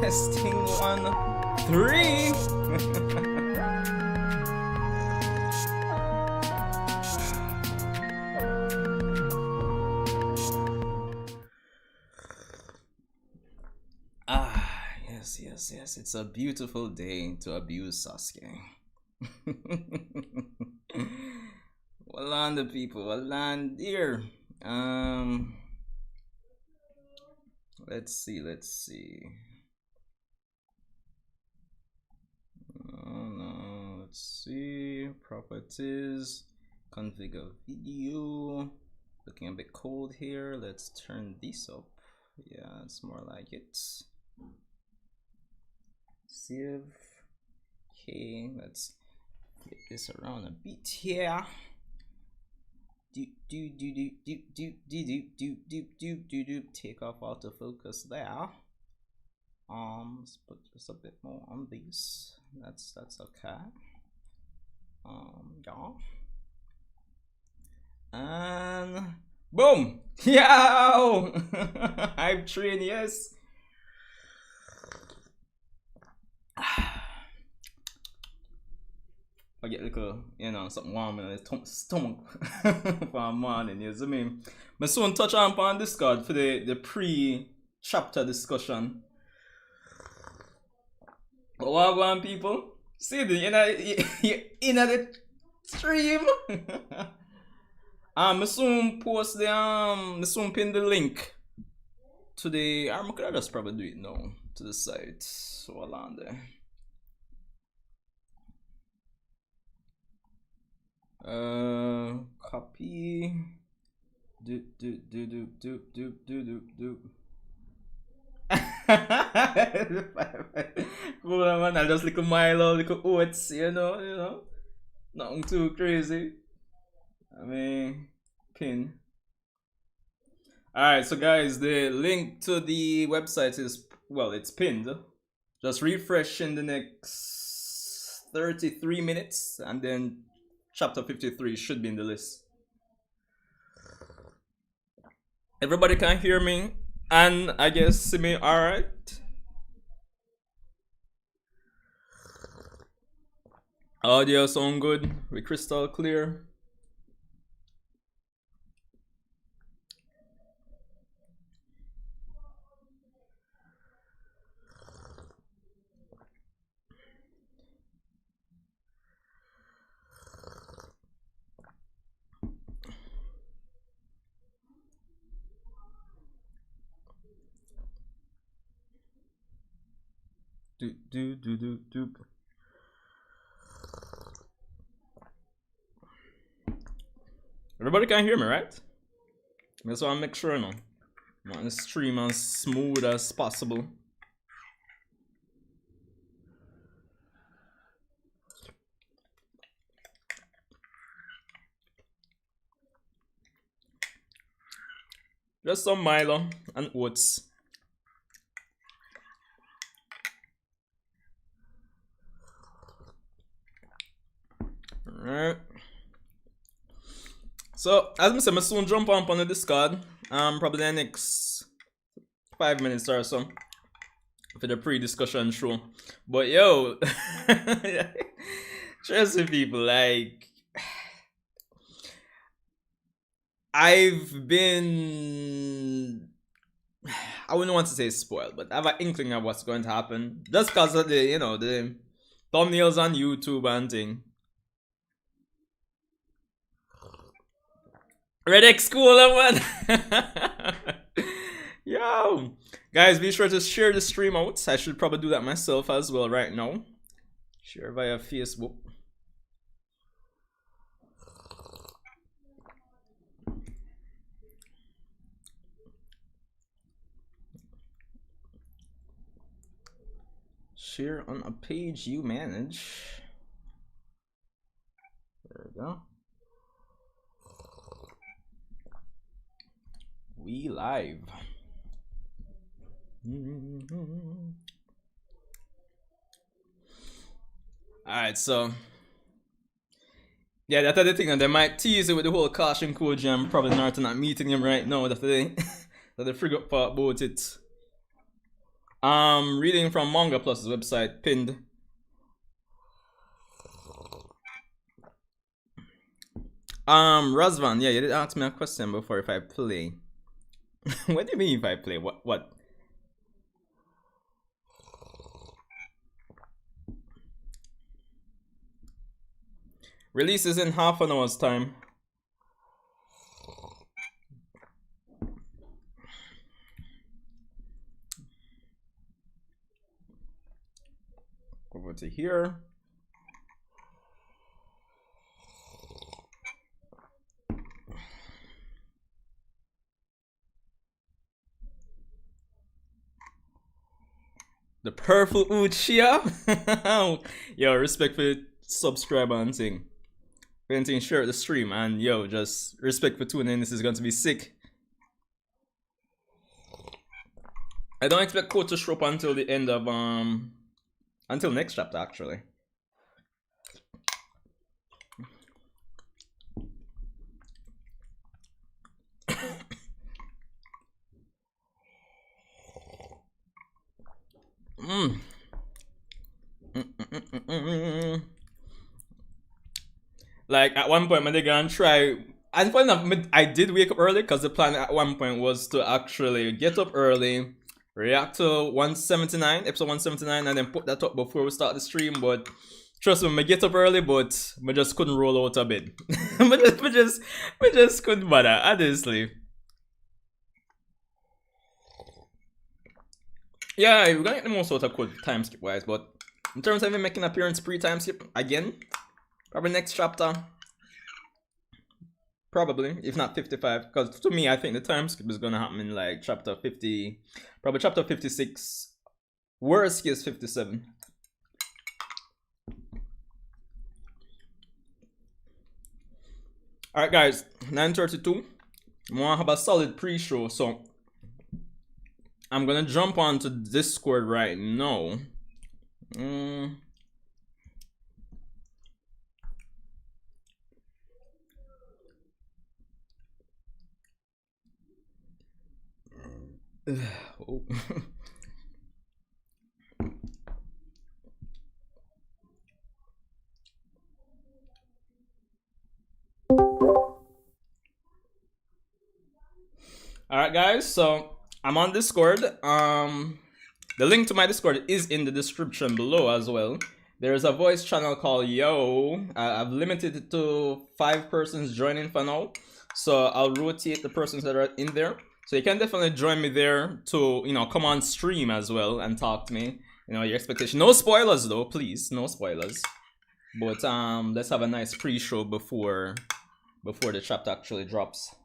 Testing 1, 3. Yes. It's a beautiful day to abuse Sasuke. Well on the people, well on dear. Let's see. No, let's see. Properties, configure video. Looking a bit cold here. Let's turn this up. Yeah, it's more like it. Save. Okay, let's flip this around a bit here. Take off autofocus there. Let's put just a bit more on these. That's okay. Yeah. And boom! Yow! I've trained, yes. I get like a, something warm in the stomach for a morning, you know what I mean? But soon touch on Discord for the pre-chapter discussion. But what on people? See the in the stream. I soon post the soon pin the link to the I could just probably do it now to the site. So along there. Copy. Do. Cool man, I just like a Milo, like a oats, you know. Nothing too crazy. I mean, pin. Alright, so guys, the link to the website is, well, it's pinned. Just refresh in the next 33 minutes and then chapter 53 should be in the list. Everybody can hear me and I guess see me alright. Audio sound good, we crystal clear. Do. Everybody can hear me, right? That's why I make sure now. I want the stream as smooth as possible. Just some Milo and oats. Alright. So, as I said, I'm soon jump on the Discord. Probably the next 5 minutes or so for the pre-discussion show. But yo, trust me, people, like I've been, I wouldn't want to say spoiled, but I have an inkling of what's going to happen just because of the, the thumbnails on YouTube and thing. Red X Cooler, man. Yo, guys, be sure to share the stream out. I should probably do that myself as well right now. Share via Facebook. Share on a page you manage. There we go. We live. Alright, so yeah, that's the thing, and they might tease it with the whole caution code jam. Probably not meeting him right now. That's the that they figure out about it. Reading from Manga Plus's website, pinned. Razvan, yeah, you did ask me a question before if I play. What do you mean if I play? What? Release is in half an hour's time. Over to here. The purple Uchiha. Yo, respect for subscriber and thing. Painting share the stream, and yo, just respect for tuning in. This is going to be sick. I don't expect code to show up until the end of until next chapter actually. Like at one point, they gonna try. And funny enough, I did wake up early because the plan at one point was to actually get up early, react to 179, episode 179, and then put that up before we start the stream. But trust me, I get up early, but I just couldn't roll out of bed. I just couldn't bother, honestly. Yeah, we're gonna get the most out of code time skip wise, but in terms of him making an appearance pre-time skip again, probably next chapter. Probably, if not 55, because to me, I think the time skip is gonna happen in like chapter 50, probably chapter 56, worst case 57. Alright guys, 9:32. I wanna have a solid pre-show, so I'm gonna jump onto Discord right now. Oh. Alright guys, so I'm on Discord. The link to my Discord is in the description below as well. There's a voice channel called Yo. I've limited it to 5 persons joining for now, so I'll rotate the persons that are in there. So you can definitely join me there to, you know, come on stream as well and talk to me. You know, your expectation. No spoilers though, please. No spoilers. But let's have a nice pre-show before the chapter actually drops.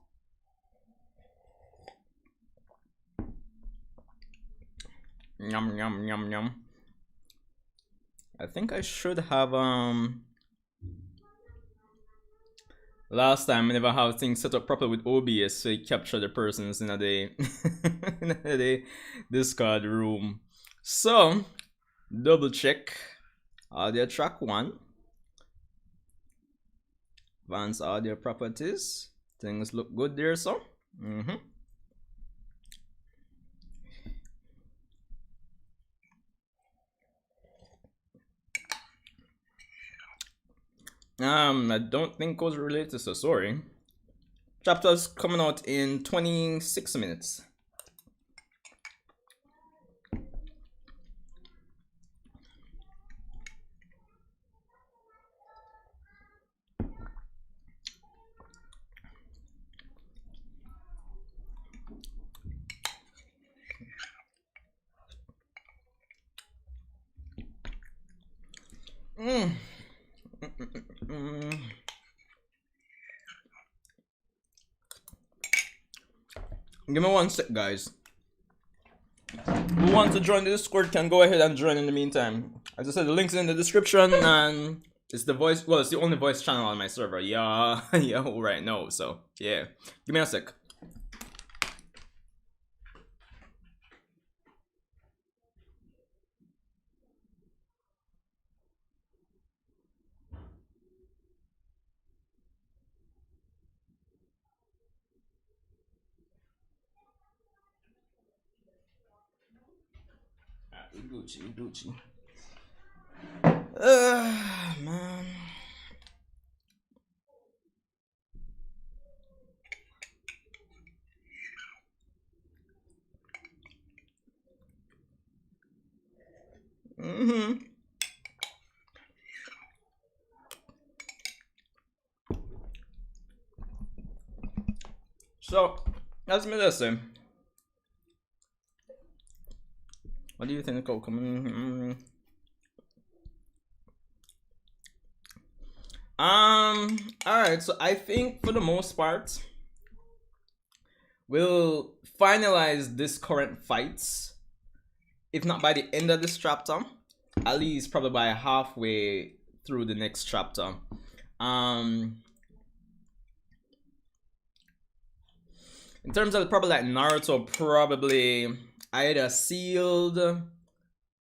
Yum yum yum yum. I think I should have last time I never have things set up properly with OBS so you capture the persons in the in the Discord room. So double check audio track 1. Advanced audio properties. Things look good there, so. I don't think it was related to Sasori. Chapter's coming out in 26 minutes. Give me one sec, guys. Who wants to join the Discord can go ahead and join in the meantime. As I said, the link's in the description, and it's the voice. Well, it's the only voice channel on my server. Yeah, right now. So yeah, give me a sec. Gucci. Man. So, that's me listen. What do you think of coming? Alright, so I think for the most part, we'll finalize this current fights. If not by the end of this chapter, at least probably by halfway through the next chapter. In terms of probably like Naruto, probably either sealed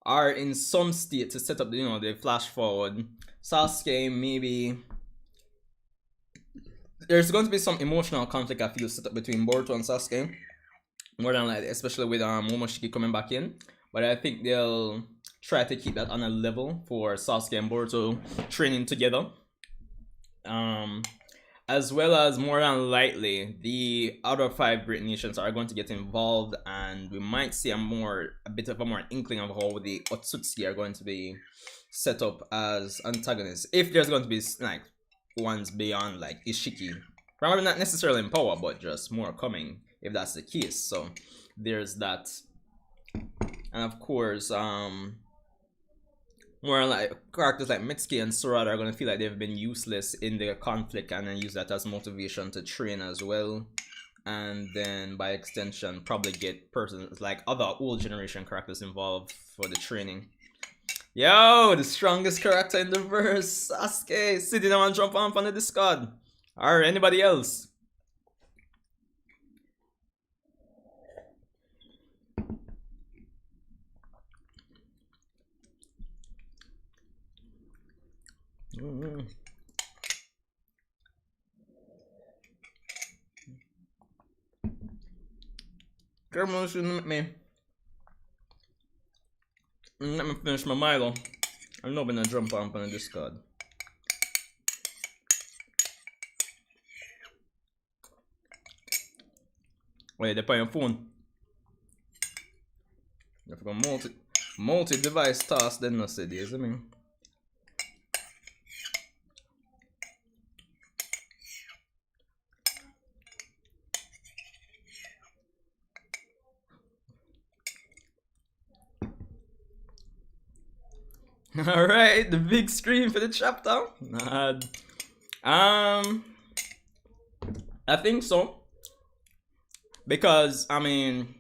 or in some state to set up the flash forward. Sasuke, maybe there's going to be some emotional conflict I feel set up between Boruto and Sasuke, more than likely, especially with Momoshiki coming back in. But I think they'll try to keep that on a level for Sasuke and Boruto training together. As well as more than likely the other 5 great nations are going to get involved, and we might see a bit of a more inkling of how the Otsutsuki are going to be set up as antagonists, if there's going to be like ones beyond like Isshiki, probably not necessarily in power but just more coming if that's the case. So there's that. And of course more like characters like Mitsuki and Sorada are going to feel like they've been useless in the conflict and then use that as motivation to train as well. And then by extension probably get persons like other old generation characters involved for the training. Yo, the strongest character in the verse, Sasuke. Sitting down and jump on the Discord. Or anybody else. Careful, shouldn't let me finish my Milo. I'm not gonna jump on the Discord. Wait, they're playing phone. You have to go multi-device task then, no said, you see me? Alright, the big screen for the chapter. I think so. Because, I mean,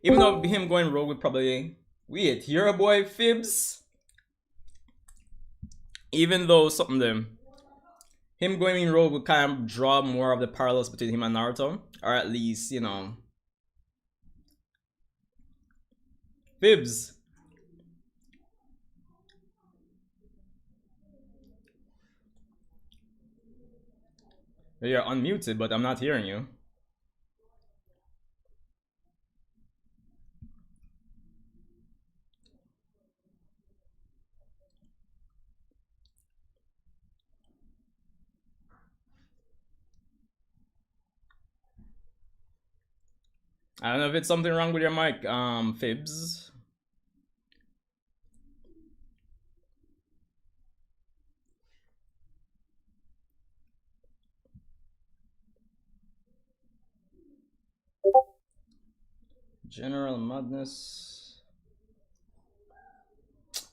even though him going rogue would probably... Wait, you're a boy, Fibs? Even though something them... Him going in rogue would kind of draw more of the parallels between him and Naruto. Or at least, you know... Fibs. You're unmuted, but I'm not hearing you. I don't know if it's something wrong with your mic, Fibs. General Madness.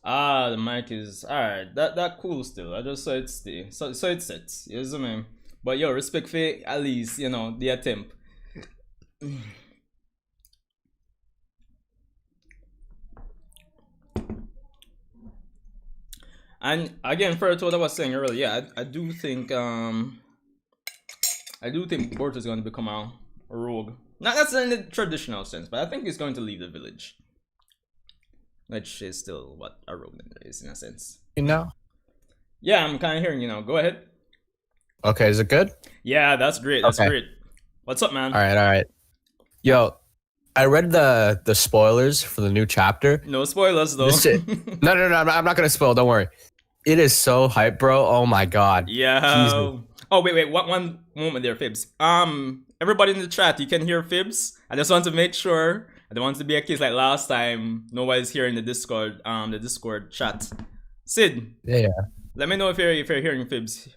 The mic is alright. That cool still. I just saw it stay. So it sets. You know what I mean? But yo, respect for at least, you know, the attempt. And again, further to what I was saying earlier, yeah, I do think Boruto is going to become a rogue. Not necessarily in the traditional sense, but I think he's going to leave the village. Which is still what a rogue is in a sense. You know? Yeah, I'm kind of hearing you now. Go ahead. Okay, is it good? Yeah, that's great. That's great. What's up, man? All right. Yo, I read the spoilers for the new chapter. No spoilers though. This shit, no, I'm not gonna spoil. Don't worry. It is so hype, bro. Oh my god. Yeah. Jesus. Oh wait. One moment there, Fibs. Everybody in the chat, you can hear Fibs. I just want to make sure. I don't want to be a case like last time. Nobody's here in the Discord chat. Sid. Yeah. Let me know if you're hearing Fibs.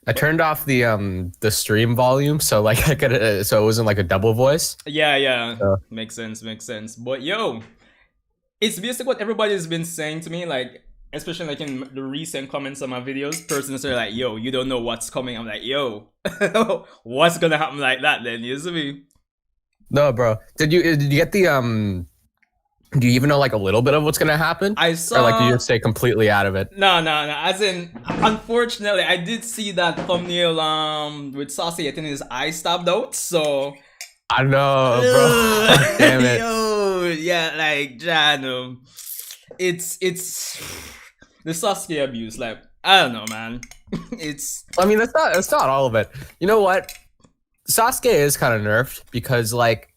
I turned off the stream volume so like I could so it wasn't like a double voice. Yeah. Makes sense. But yo, it's basically what everybody's been saying to me, like especially like in the recent comments on my videos. Persons are like, yo, you don't know what's coming. I'm like, yo, what's gonna happen like that then? You see me? No, bro. Did you get the do you even know like a little bit of what's gonna happen? I saw. Or like do you just stay completely out of it? No. As in, unfortunately, I did see that thumbnail with Sasuke getting his eye stabbed out. So I know, bro. Damn it. Yo, yeah, like Jan, it's the Sasuke abuse. Like I don't know, man. I mean, that's not all of it. You know what? Sasuke is kind of nerfed because like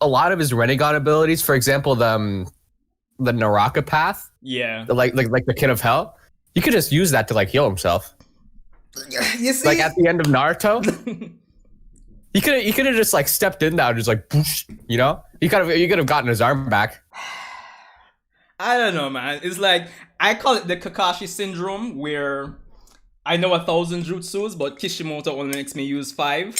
a lot of his Rinnegan abilities, for example, the Naraka path, yeah, like the Kin of Hell, you could just use that to like heal himself. You see? Like at the end of Naruto, you could have just like stepped in there and just like, boosh, you know, you could have gotten his arm back. I don't know, man. It's like I call it the Kakashi syndrome, where I know 1,000 jutsus, but Kishimoto only makes me use 5.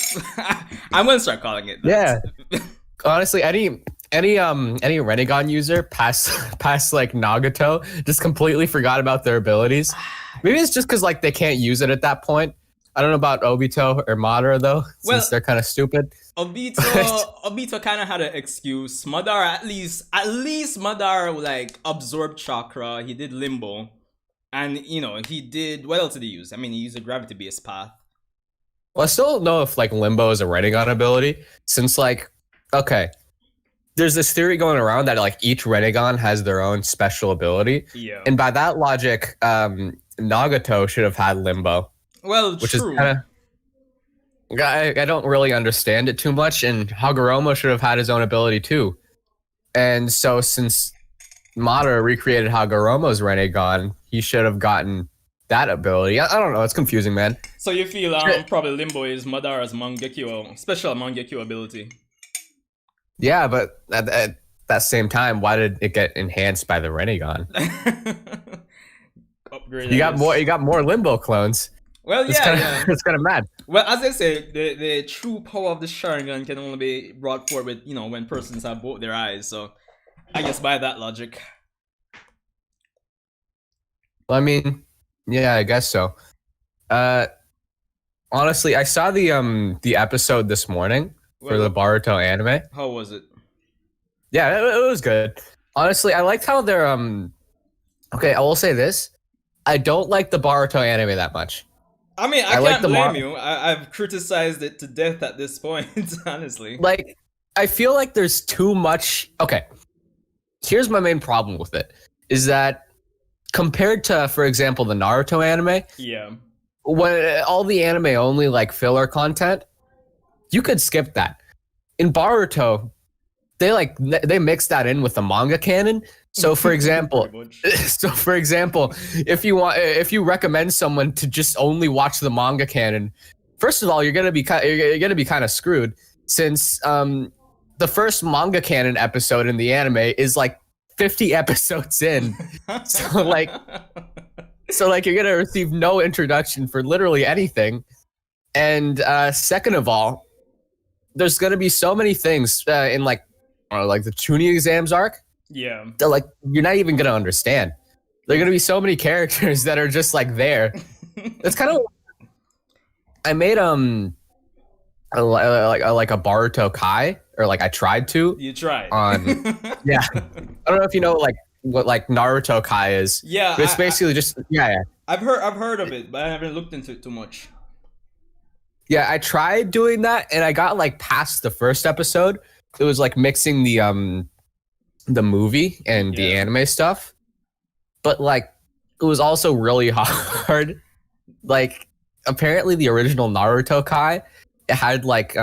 I'm gonna start calling it that. Yeah. Honestly, any Rinnegan user past like Nagato just completely forgot about their abilities. Maybe it's just because like they can't use it at that point. I don't know about Obito or Madara though, since they're kind of stupid. Obito kind of had an excuse. Madara at least Madara like absorbed chakra. He did limbo, and you know he did. What else did he use? I mean, he used a gravity based path. Well, I still don't know if like limbo is a Rinnegan ability, since like. Okay, there's this theory going around that like each Rinnegan has their own special ability. Yeah. And by that logic, Nagato should have had Limbo. Well, which true. is kind of I don't really understand it too much, and Hagoromo should have had his own ability too. And so since Madara recreated Hagoromo's Rinnegan, he should have gotten that ability. I don't know, it's confusing, man. So you feel probably Limbo is Madara's Mangekyo, special Mangekyo ability. Yeah, but at that same time, why did it get enhanced by the Rinnegan? Upgrade. You got more Limbo clones. Well, yeah, it's kind of mad. Well, as I say, the true power of the Sharingan can only be brought forward with, you know, when persons have both their eyes. So, I guess by that logic. Well, I mean, yeah, I guess so. Honestly, I saw the episode this morning for the Boruto anime. How was it? Yeah, it was good. Honestly, I liked how they're okay, I will say this. I don't like the Boruto anime that much. I mean, I can't blame you. I've criticized it to death at this point, honestly. Like, I feel like there's too much. Okay, here's my main problem with it. Is that compared to, for example, the Naruto anime, yeah, when all the anime only like filler content, you could skip that. In Boruto, they mix that in with the manga canon. So for example, if you recommend someone to just only watch the manga canon, first of all, you're gonna be kind of screwed, since the first manga canon episode in the anime is like 50 episodes in. So like you're gonna receive no introduction for literally anything. And second of all, there's gonna be so many things in like the Chunin exams arc. Yeah. That like you're not even gonna understand. There are gonna be so many characters that are just like there. It's kind of. I made like a Boruto Kai, or like I tried to. You tried. Yeah. I don't know if you know like what like Naruto Kai is. Yeah. But it's basically just yeah. I've heard of it, but I haven't looked into it too much. Yeah, I tried doing that, and I got like past the first episode. It was like mixing the movie and the anime stuff, but like it was also really hard. Like apparently the original Naruto Kai, it had like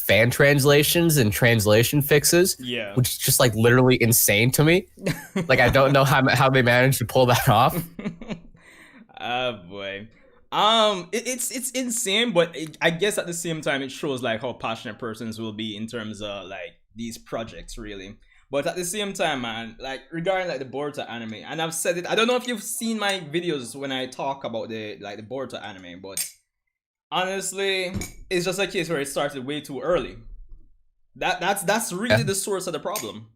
fan translations and translation fixes, Yeah. which is just like literally insane to me. Like I don't know how they managed to pull that off. Oh boy. It's insane, but I guess at the same time it shows like how passionate persons will be in terms of like these projects, really. But at the same time, man, like regarding like the Boruto anime, and I've said it. I don't know if you've seen my videos when I talk about the Boruto anime, but honestly, it's just a case where it started way too early. That's really the source of the problem.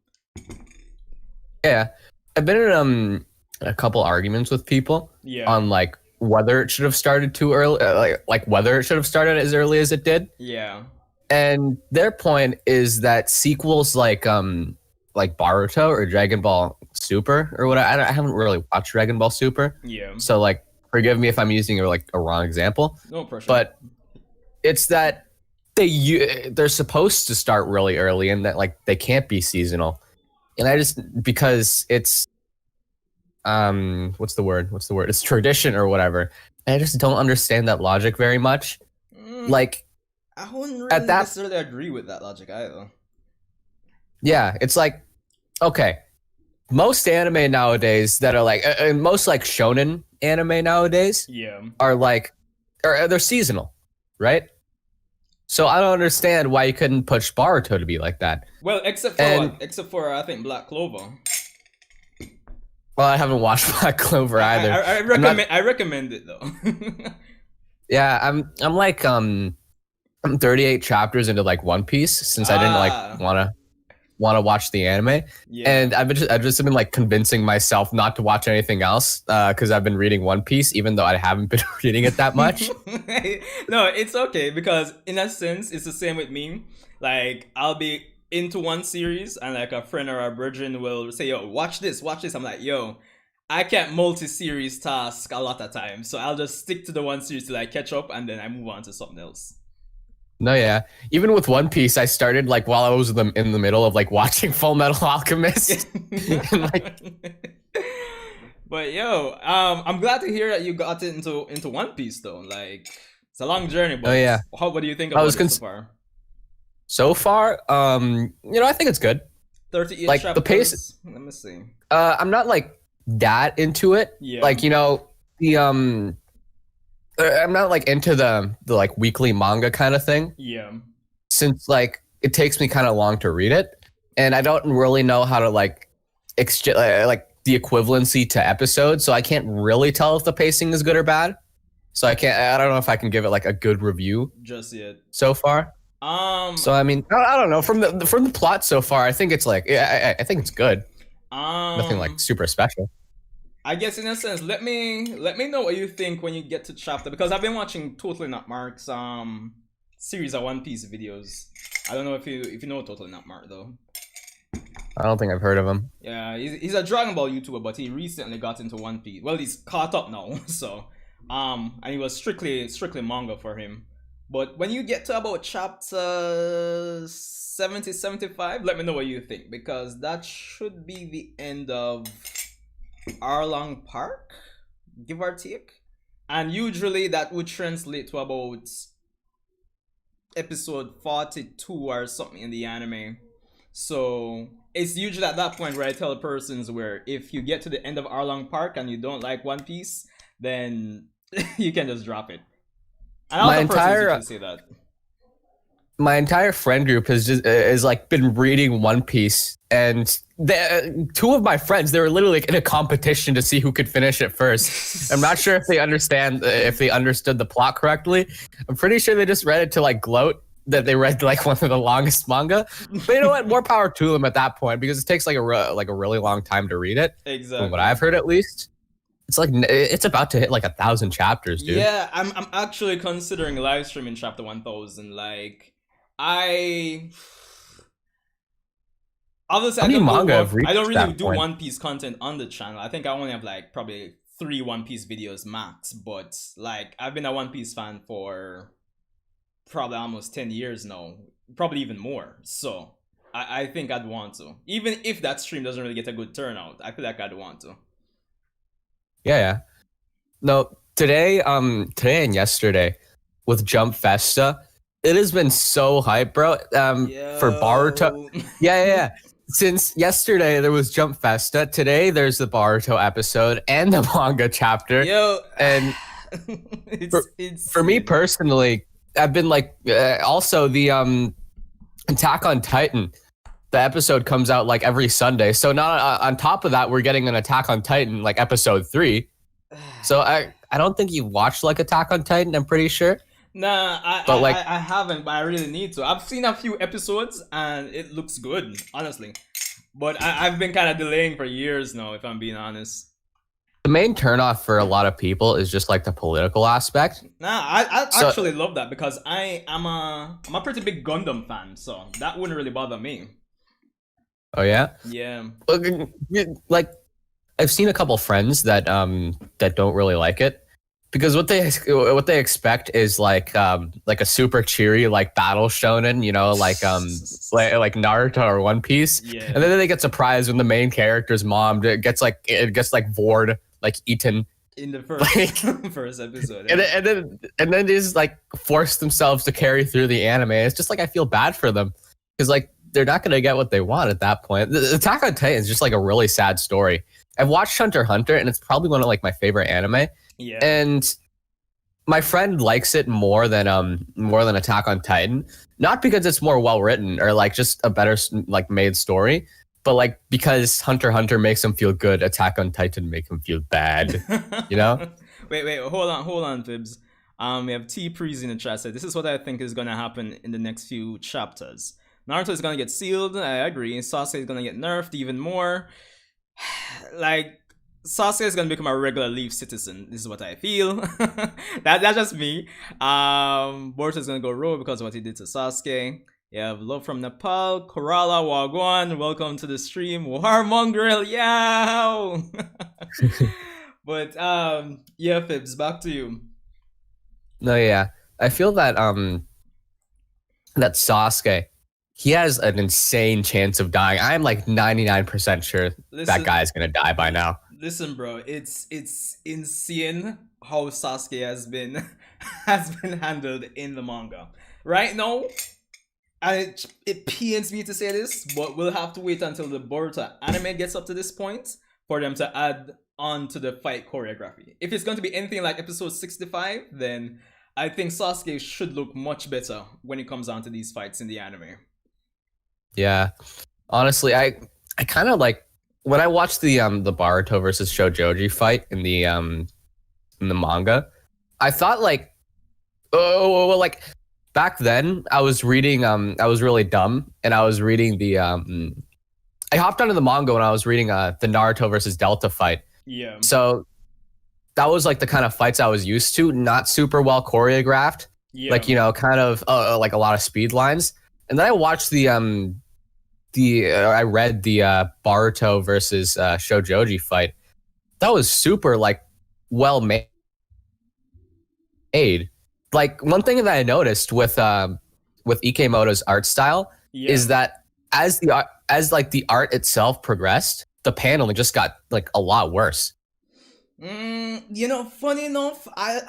Yeah, I've been in a couple arguments with people on like whether it should have started too early, like whether it should have started as early as it did. Yeah. And their point is that sequels like Boruto or Dragon Ball Super or what I haven't really watched Dragon Ball Super. Yeah. So like forgive me if I'm using like a wrong example. No pressure. But it's that they're supposed to start really early and that like they can't be seasonal. And I just because it's what's the word? It's tradition or whatever. And I just don't understand that logic very much. Like I wouldn't really necessarily agree with that logic either. Yeah, it's like okay. Most anime nowadays that are like most like shonen anime nowadays are like or they're seasonal, right? So I don't understand why you couldn't push Boruto to be like that. Well, except for except for I think Black Clover. Well, I haven't watched Black Clover either. I recommend it though. Yeah, I'm like I'm 38 chapters into like One Piece since I didn't like want to watch the anime, and I've just been like convincing myself not to watch anything else because I've been reading One Piece even though I haven't been reading it that much. No, it's okay because in a sense it's the same with me. Like I'll be into one series and like a friend or a brethren will say, "Yo, watch this." I'm like, "Yo, I can't multi-series task a lot of times, so I'll just stick to the one series till I catch up and then I move on to something else." No, yeah. Even with One Piece, I started like while I was in the middle of like watching Full Metal Alchemist. And, like, but yo, I'm glad to hear that you got into One Piece though. Like it's a long journey, but what do you think about it so far? So far, I think it's good. 38 like chapters. The pace. Let me see. I'm not like that into it. Yeah. Like I'm not like into the like weekly manga kind of thing. Yeah. Since like it takes me kind of long to read it, and I don't really know how to like like the equivalency to episodes, so I can't really tell if the pacing is good or bad. So I don't know if I can give it like a good review just yet so far. So I mean, I don't know from the plot so far. I think it's like I think it's good. Nothing like super special. I guess in a sense, let me know what you think when you get to chapter, because I've been watching Totally Not Mark's series of One Piece videos. I don't know if you know Totally Not Mark though. I don't think I've heard of him. Yeah, he's a Dragon Ball YouTuber, but he recently got into One Piece. Well, he's caught up now, so and it was strictly manga for him. But when you get to about chapter 70, 75, let me know what you think, because that should be the end of Arlong Park, give or take, and usually that would translate to about episode 42 or something in the anime. So it's usually at that point where I tell persons where if you get to the end of Arlong Park and you don't like One Piece, then you can just drop it. And my entire friend group is like been reading One Piece, and two of my friends, they were literally like in a competition to see who could finish it first. I'm not sure if they understood the plot correctly. I'm pretty sure they just read it to like gloat that they read like one of the longest manga. But you know what? More power to them at that point, because it takes like a really long time to read it. Exactly. From what I've heard, at least. It's about to hit like 1,000 chapters, dude. Yeah, I'm actually considering live streaming chapter 1000. Like, obviously I don't really do One Piece content on the channel. I think I only have like probably 3 One Piece videos max. But like, I've been a One Piece fan for probably almost 10 years now, probably even more. So I think I'd want to, even if that stream doesn't really get a good turnout. I feel like I'd want to. Yeah. No, today and yesterday with Jump Festa, It has been so hype, bro. For Boruto. Yo. Yeah. Since yesterday there was Jump Festa. Today there's the Boruto episode and the manga chapter. Yo. And for me insane. personally, I've been like also the Attack on Titan. The episode comes out like every Sunday. So now on top of that, we're getting an Attack on Titan like episode 3. So I don't think you've watched like Attack on Titan, I'm pretty sure. Nah, But like I haven't, but I really need to. I've seen a few episodes and it looks good, honestly. But I've been kind of delaying for years now, if I'm being honest. the main turnoff for a lot of people is just like the political aspect. Nah, I actually love that because I'm a pretty big Gundam fan, so that wouldn't really bother me. Oh yeah? Yeah. Like I've seen a couple friends that that don't really like it. Because what they expect is like a super cheery like battle shonen, you know, like Naruto or One Piece, Yeah. and then they get surprised when the main character's mom gets bored, like eaten In the first first episode. Yeah. and then they just like force themselves to carry through the anime. It's just like I feel bad for them because like they're not gonna get what they want at that point. The Attack on Titan is just like a really sad story. I've watched Hunter x Hunter and it's probably one of like my favorite anime. Yeah. And my friend likes it more than Attack on Titan, not because it's more well written or like just a better like made story, but like because Hunter x Hunter makes him feel good, Attack on Titan make him feel bad. You know? wait, hold on, Fibs. We have T Prees in the chat said this is what I think is gonna happen in the next few chapters. Naruto is gonna get sealed. I agree. Sasuke is gonna get nerfed even more. Like Sasuke is gonna become a regular Leaf citizen. This is what I feel. That's just me. Boruto is gonna go rogue because of what he did to Sasuke. You have love from Nepal, Korala Wagwan. Welcome to the stream, Warmongrel. Yow. But yeah, Fibs, back to you. No, yeah, I feel that that Sasuke, he has an insane chance of dying. I'm like 99% sure that guy's gonna die by now. Listen, bro, it's insane how Sasuke has been handled in the manga. Right now, it pains me to say this, but we'll have to wait until the Boruto anime gets up to this point for them to add on to the fight choreography. If it's going to be anything like episode 65, then I think Sasuke should look much better when it comes down to these fights in the anime. Yeah, honestly, I kind of like when I watched the Boruto versus Shoujoji fight in the manga. I thought like, oh, well, like back then I was reading I was really dumb and I was reading the I hopped onto the manga when I was reading the Naruto versus Delta fight. Yeah. So that was like the kind of fights I was used to, not super well choreographed. Yeah. Like, you know, kind of like a lot of speed lines. And then I watched I read the Boruto versus Shoujoji fight. That was super like well made. Like one thing that I noticed with Ikemoto's art style is that as the art itself progressed, the paneling just got like a lot worse. You know, funny enough, I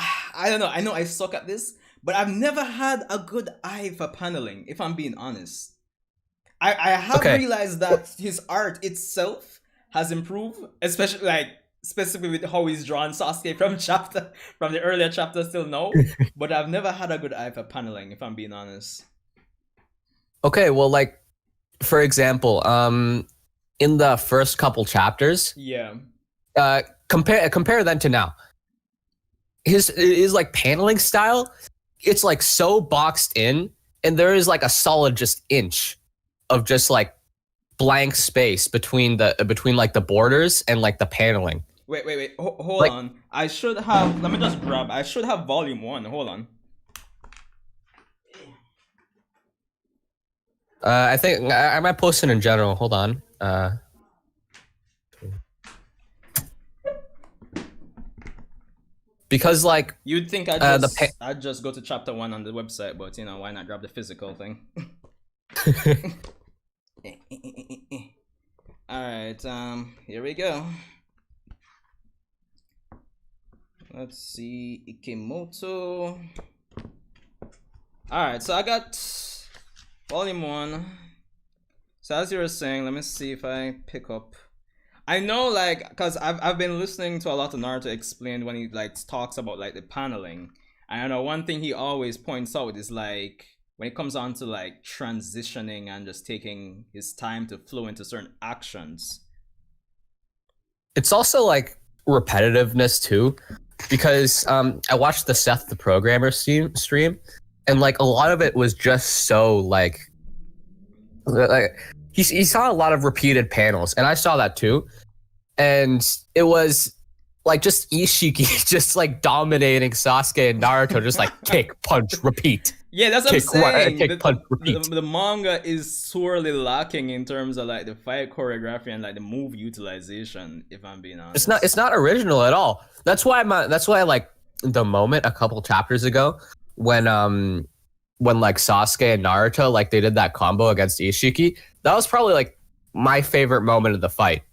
don't know. I know I suck at this, but I've never had a good eye for paneling, if I'm being honest. I have realized that his art itself has improved, especially like specifically with how he's drawn Sasuke from the earlier chapters till now. But I've never had a good eye for paneling, if I'm being honest. Okay, well, like for example, in the first couple chapters, compare then to now. His like paneling style, it's like so boxed in, and there is like a solid just inch of just like blank space between like the borders and like the paneling. Wait. Hold on. I should have volume 1. Hold on. I think I might post it in general. Hold on. Because like you'd think I'd just go to chapter 1 on the website, but you know, why not grab the physical thing? Alright, here we go. Let's see, Ikemoto. Alright, so I got volume 1. So as you were saying, let me see if I pick up. I know, like, because I've been listening to a lot of Naruto explained when he like talks about like the paneling. And I know one thing he always points out is like when it comes on to like transitioning and just taking his time to flow into certain actions. It's also like repetitiveness too, because I watched the Seth the Programmer stream, and like a lot of it was just so like he saw a lot of repeated panels, and I saw that too, and it was like just Isshiki just like dominating Sasuke and Naruto, just like kick, punch, repeat. Yeah, that's what I'm saying. Kick, punch, repeat. The manga is sorely lacking in terms of like the fight choreography and like the move utilization. If I'm being honest, It's not original at all. That's why like the moment a couple chapters ago when like Sasuke and Naruto like they did that combo against Isshiki. That was probably like my favorite moment of the fight.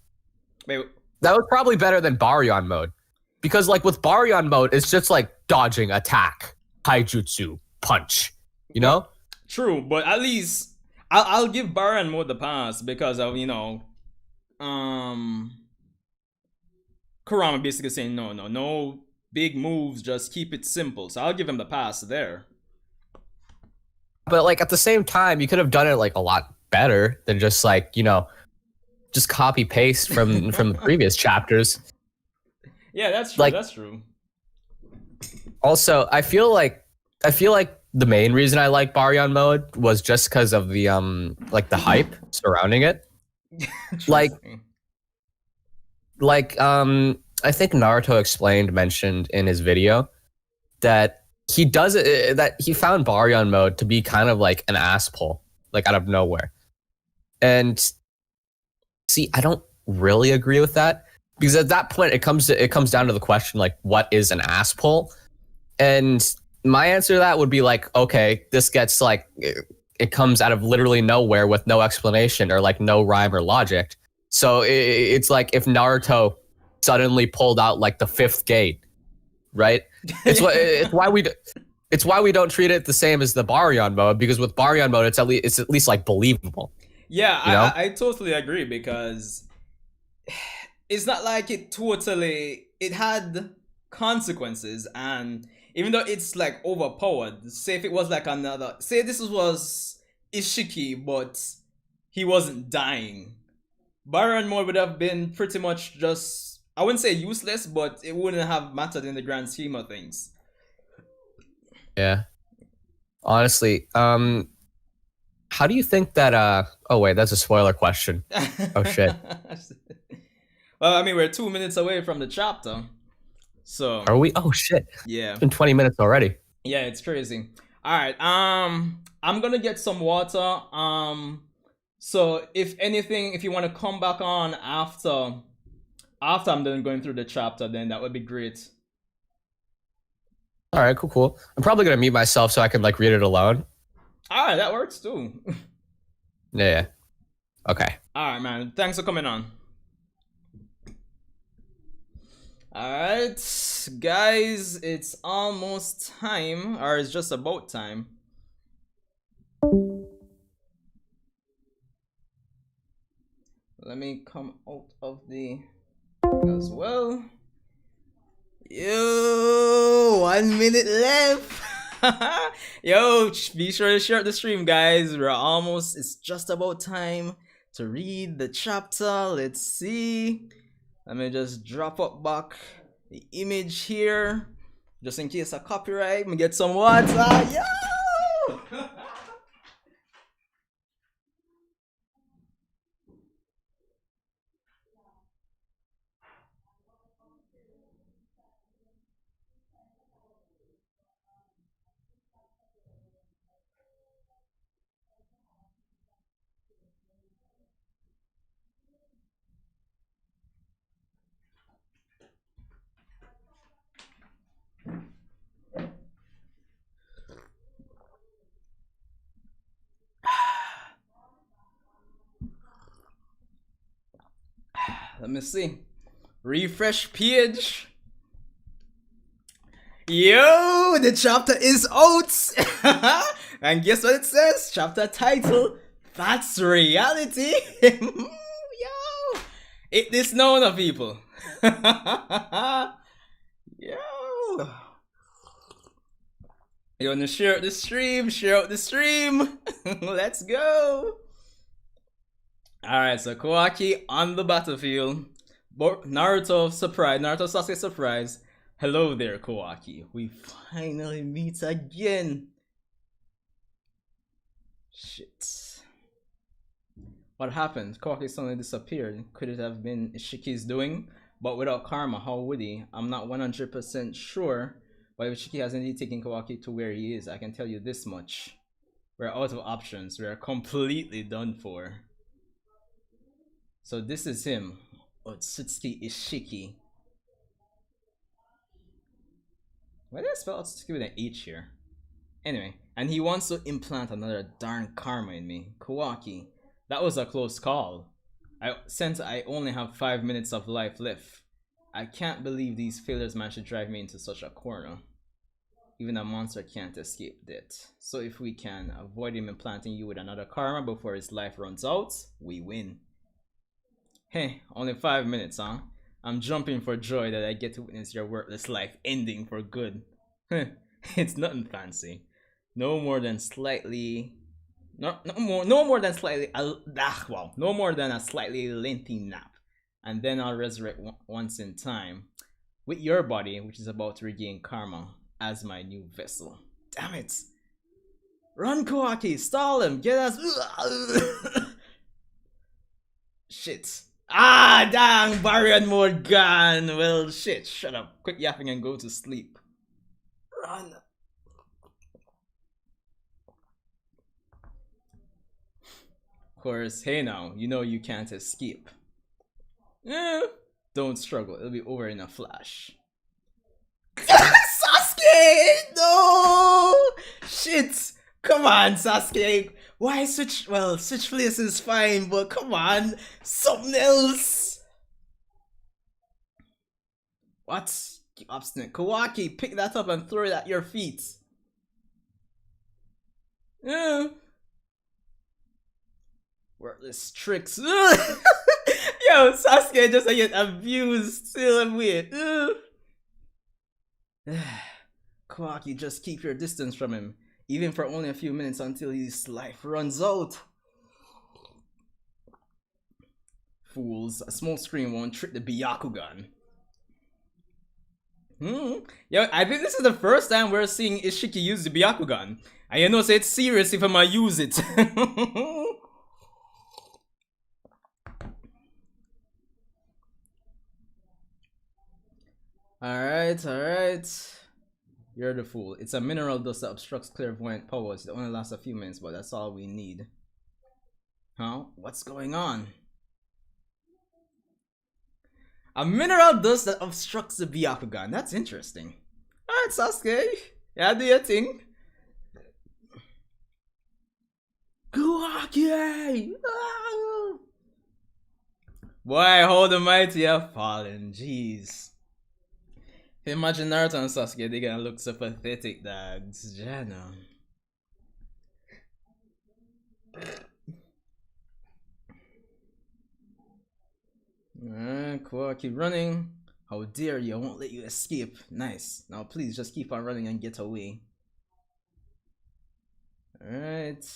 Wait, that was probably better than Baryon mode, because like with Baryon mode, it's just like dodging, attack, taijutsu, punch. You know? True, but at least I'll give Baryon mode the pass because of Kurama basically saying no big moves, just keep it simple. So I'll give him the pass there. But like at the same time, you could have done it like a lot better than just like, just copy paste from the previous chapters. Yeah, that's true. Like, that's true. Also, I feel like the main reason I like Baryon mode was just because of the like the hype surrounding it. like I think Naruto mentioned in his video that he does it, that he found Baryon mode to be kind of like an ass pull, like out of nowhere. And see, I don't really agree with that, because at that point it comes down to the question like, what is an ass pull? And my answer to that would be like, okay, this gets like, it comes out of literally nowhere with no explanation or like no rhyme or logic. So it's like if Naruto suddenly pulled out like the fifth gate, right? It's why we don't treat it the same as the Baryon mode, because with Baryon mode, it's at least like believable. Yeah, I totally agree, because it's not like it had consequences, and even though it's like overpowered, say if it was like say this was Isshiki, but he wasn't dying, Baryon mode would have been pretty much just, I wouldn't say useless, but it wouldn't have mattered in the grand scheme of things. Yeah. Honestly, how do you think that oh wait, that's a spoiler question. Oh shit. Well, I mean, we're 2 minutes away from the chapter. So are we? Oh shit. Yeah. It's been 20 minutes already. Yeah, it's crazy. Alright, I'm gonna get some water. So if anything, if you want to come back on after I'm done going through the chapter, then that would be great. Alright, cool. I'm probably gonna mute myself so I can like read it alone. Alright, that works too. Yeah. Okay. Alright, man. Thanks for coming on. Alright, guys, it's almost time, or it's just about time. Let me come out of the as well. Yo, 1 minute left. Yo, be sure to share the stream, guys. It's just about time to read the chapter. Let's see. Let me just drop up back the image here, just in case of copyright. Let me get some water. Yo! Let me see. Refresh page. Yo, the chapter is out. And guess what it says? Chapter title. That's reality. Yo, it this known of people. Yo. You wanna share out the stream? Share out the stream. Let's go. Alright, so Kawaki on the battlefield. Naruto surprise. Naruto Sasuke surprise. Hello there, Kawaki. We finally meet again. Shit. What happened? Kawaki suddenly disappeared. Could it have been Isshiki's doing? But without karma, how would he? I'm not 100% sure. But if Ishiki has indeed taken Kawaki to where he is, I can tell you this much. We're out of options. We're completely done for. So this is him. Otsutsuki Isshiki. Why did I spell Otsutsuki with an H here? Anyway, and he wants to implant another darn karma in me. Kawaki. That was a close call. Since I only have 5 minutes of life left, I can't believe these failures managed to drive me into such a corner. Even a monster can't escape death. So if we can avoid him implanting you with another karma before his life runs out, we win. Hey, only 5 minutes, huh? I'm jumping for joy that I get to witness your worthless life ending for good. It's nothing fancy. No more than a slightly lengthy nap, and then I'll resurrect once in time with your body, which is about to regain karma, as my new vessel. Damn it! Run, Kawaki! Stall him! Get us! Shit! Ah, dang! Baryon mode gone! Well, shit! Shut up! Quit yapping and go to sleep. Run! Of course, hey now, you know you can't escape. Don't struggle, it'll be over in a flash. Sasuke! No! Shit! Come on, Sasuke! Why switch? Well, switch places is fine, but come on! Something else! What? You obstinate. Kawaki, pick that up and throw it at your feet. Worthless tricks. Yo, Sasuke just get abused. Still weird. Kawaki, just keep your distance from him, even for only a few minutes until his life runs out. Fools, a small screen won't trick the Byakugan. Yo, I think this is the first time we're seeing Isshiki use the Byakugan. And you know, so it's serious if I'ma use it. Alright. You're the fool. It's a mineral dust that obstructs clairvoyant powers. It only lasts a few minutes, but that's all we need. Huh? What's going on? A mineral dust that obstructs the Byakugan. That's interesting. Alright, Sasuke. Yeah, do your thing. Kawaki! Ah! Boy, hold the mighty have fallen. Jeez. Imagine Naruto and Sasuke, they're gonna look so pathetic, dogs. Jano. Kawaki running. How dare you? I won't let you escape. Nice. Now please just keep on running and get away. Alright.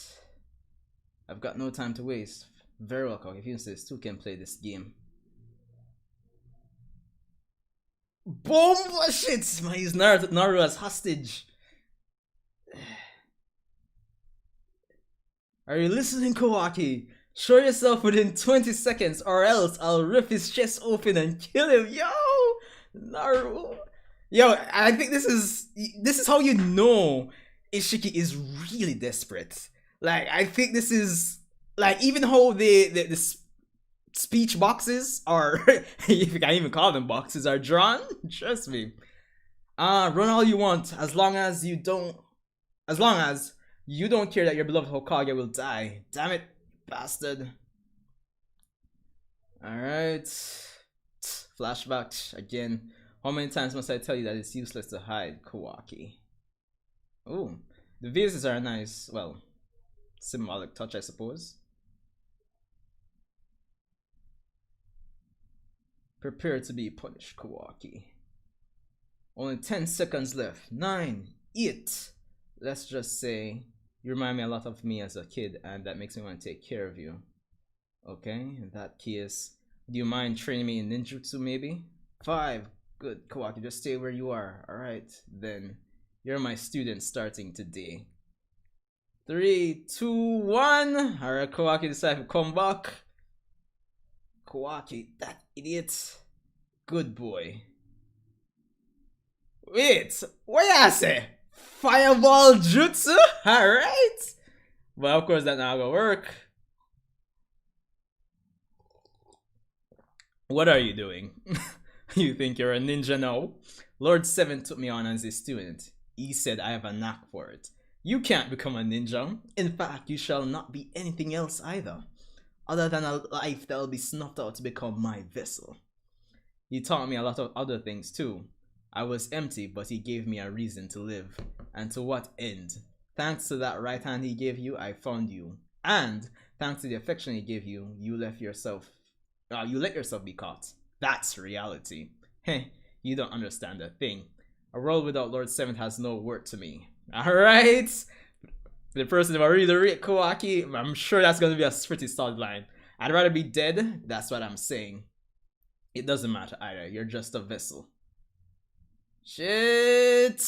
I've got no time to waste. Very well, Kawaki. If you insist, two can play this game. Boom! Shit! Man, use Naruto as hostage. Are you listening, Kawaki? Show yourself within 20 seconds or else I'll rip his chest open and kill him. Yo! Naruto. Yo, I think this is how you know Isshiki is really desperate. Like, I think this is like, even how the speech boxes are, if you can even call them boxes, are drawn. Trust me. Run all you want, as long as you don't care that your beloved Hokage will die. Damn it, bastard. Alright. Flashback again. How many times must I tell you that it's useless to hide, Kawaki? Oh, The vases are a nice, well, symbolic touch, I suppose. Prepare to be punished, Kawaki. Only 10 seconds left. 9, 8. Let's just say you remind me a lot of me as a kid, and that makes me want to take care of you. Okay, in that case, do you mind training me in ninjutsu maybe? 5. Good, Kawaki, just stay where you are. Alright, then you're my student starting today. 3, 2, 1. Alright, Kawaki decided to come back. Kawaki, that idiot. Good boy. Wait, what you say? Fireball jutsu? Alright. But of course that not gonna work. What are you doing? You think you're a ninja now? Lord 7 took me on as a student. He said I have a knack for it. You can't become a ninja. In fact, you shall not be anything else either, other than a life that will be snuffed out to become my vessel. He taught me a lot of other things too. I was empty, but he gave me a reason to live. And to what end? Thanks to that right hand he gave you, I found you. And thanks to the affection he gave you, you let yourself be caught. That's reality. Heh, you don't understand a thing. A world without Lord 7 has no worth to me. Alright? The person who really rate Kawaki, I'm sure that's going to be a pretty solid line. I'd rather be dead, that's what I'm saying. It doesn't matter either, you're just a vessel. Shit!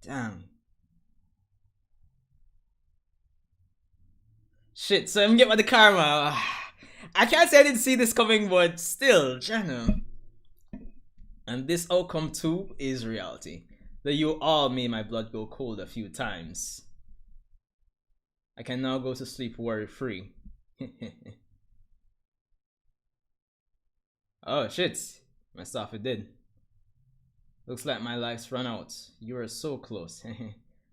Damn. Shit, so I'm getting the karma. I can't say I didn't see this coming, but still, Jano. And this outcome too is reality. That you all made my blood go cold a few times. I can now go to sleep worry-free. Oh shit, my stuff it did. Looks like my life's run out. You were so close.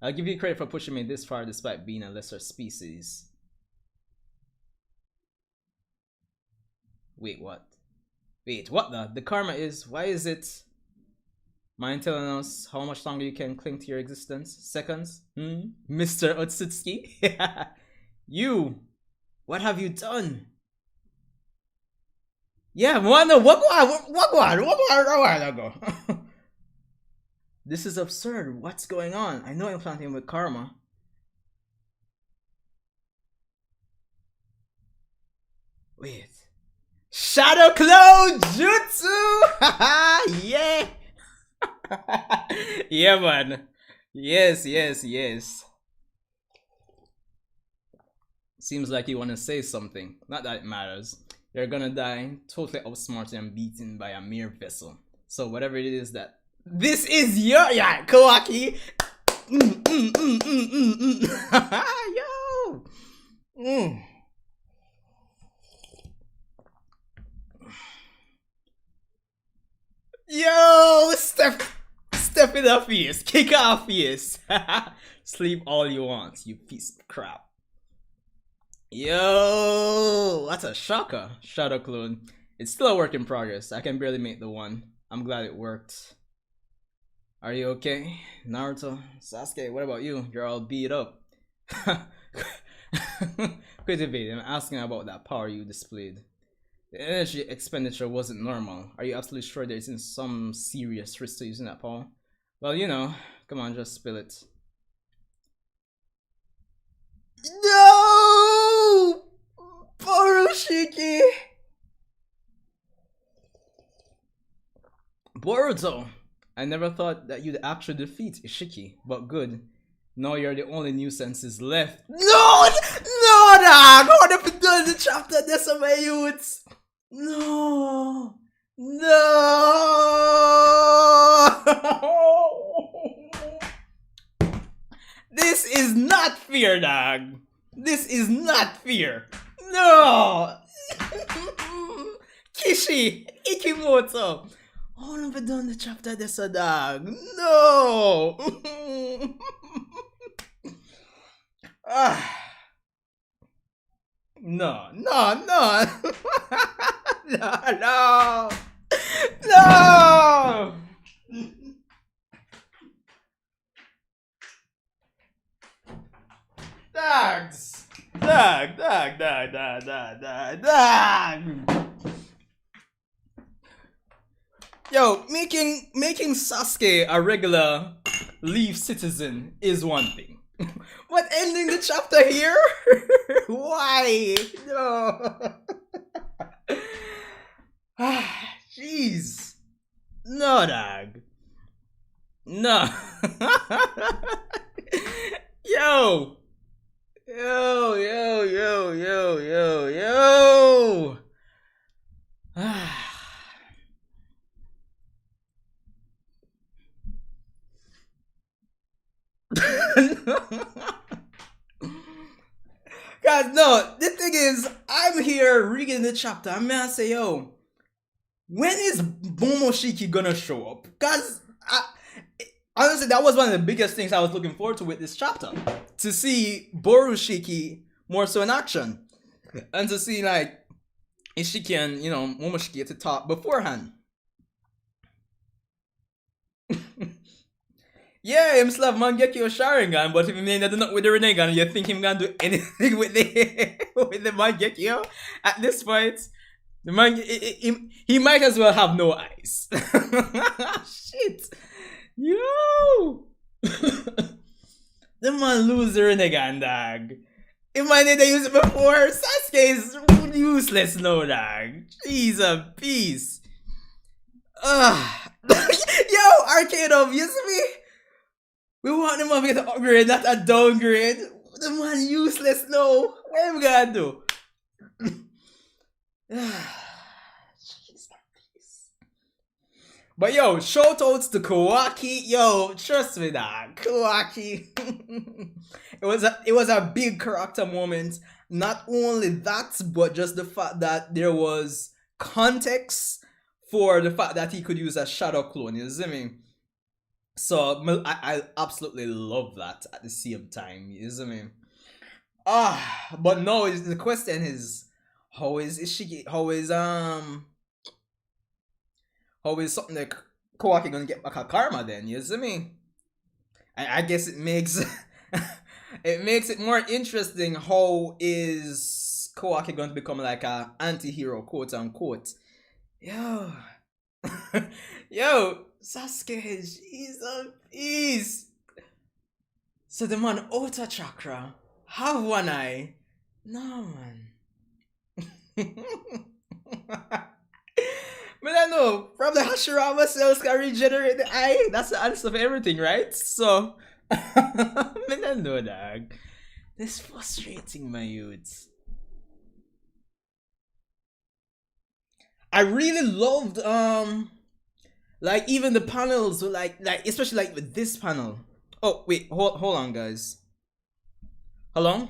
I'll give you credit for pushing me this far despite being a lesser species. Wait, what? Wait, what the karma is? Why is it? Mind telling us how much longer you can cling to your existence? Seconds? Mr. Otsutsuki? You! What have you done? Yeah, what go? This is absurd. What's going on? I know I'm planting with karma. Wait. Shadow Clone Jutsu! Yeah! Yeah, man. Yes. Seems like you want to say something. Not that it matters. You're gonna die totally outsmarted and beaten by a mere vessel. So whatever it is that... This is your... Yeah, Kawaki! Yo! Yo! Step in the face! Kick off face! Sleep all you want, you piece of crap. Yo, that's a shocker. Shadow Clone. It's still a work in progress. I can barely make the one. I'm glad it worked. Are you okay? Naruto, Sasuke, what about you? You're all beat up. Quit evading. I'm asking about that power you displayed. The energy expenditure wasn't normal. Are you absolutely sure there isn't some serious risk to using that power? Well, you know. Come on, just spill it. No! Momoshiki! Boruto! I never thought that you'd actually defeat Isshiki, but good. Now you're the only nuisances left. No! No, dog! What if it does the chapter this of my youths? No! No! This is not fear, dog. This is not fear. No! Kishi! Ikimoto! How have I done the chapter this, dog? No! No. No! Dogs! Dog! Yo, making Sasuke a regular Leaf citizen is one thing. But ending the chapter here? Why? No. Jeez. No, dog. No. Yo. Yo. Guys, no, the thing is, I'm here reading the chapter. I'm gonna say, yo, when is Momoshiki gonna show up? Because honestly, that was one of the biggest things I was looking forward to with this chapter. To see Borushiki more so in action. And to see, like, Isshiki and, Momoshiki at the top beforehand. Yeah, him still have Mangekyo Sharingan, but if he may not do nothing with the Rinnegan, you think him gonna do anything with the with the Mangekyo? At this point, he might as well have no eyes. Shit. Yo! The man lose the Rinnegan, dog. If man didn't use it before, Sasuke is useless no, dog. Jeez a peace. Yo, Arcade of, you see me? We want the man to get an upgrade, not a downgrade. The man useless no. What am I gonna do? Jeez, but yo, shout outs to Kawaki. Yo, trust me, dog. Kawaki. it was a big character moment. Not only that, but just the fact that there was context for the fact that he could use a shadow clone. You see me? So I absolutely love that at the same time. You see me? But no, the question is, how is something like Kawaki gonna get back a karma then? You see me? I guess it makes it makes it more interesting. How is Kawaki going to become like a anti-hero, quote unquote? Yo, Sasuke, jeez. So the man outer chakra have one eye. No man. I don't know. Probably Hashirama cells can regenerate the eye. That's the answer of everything, right? So, I don't know, dog. This is frustrating, my youths. I really loved, like even the panels, were like especially like with this panel. Oh wait, hold on, guys. Hello?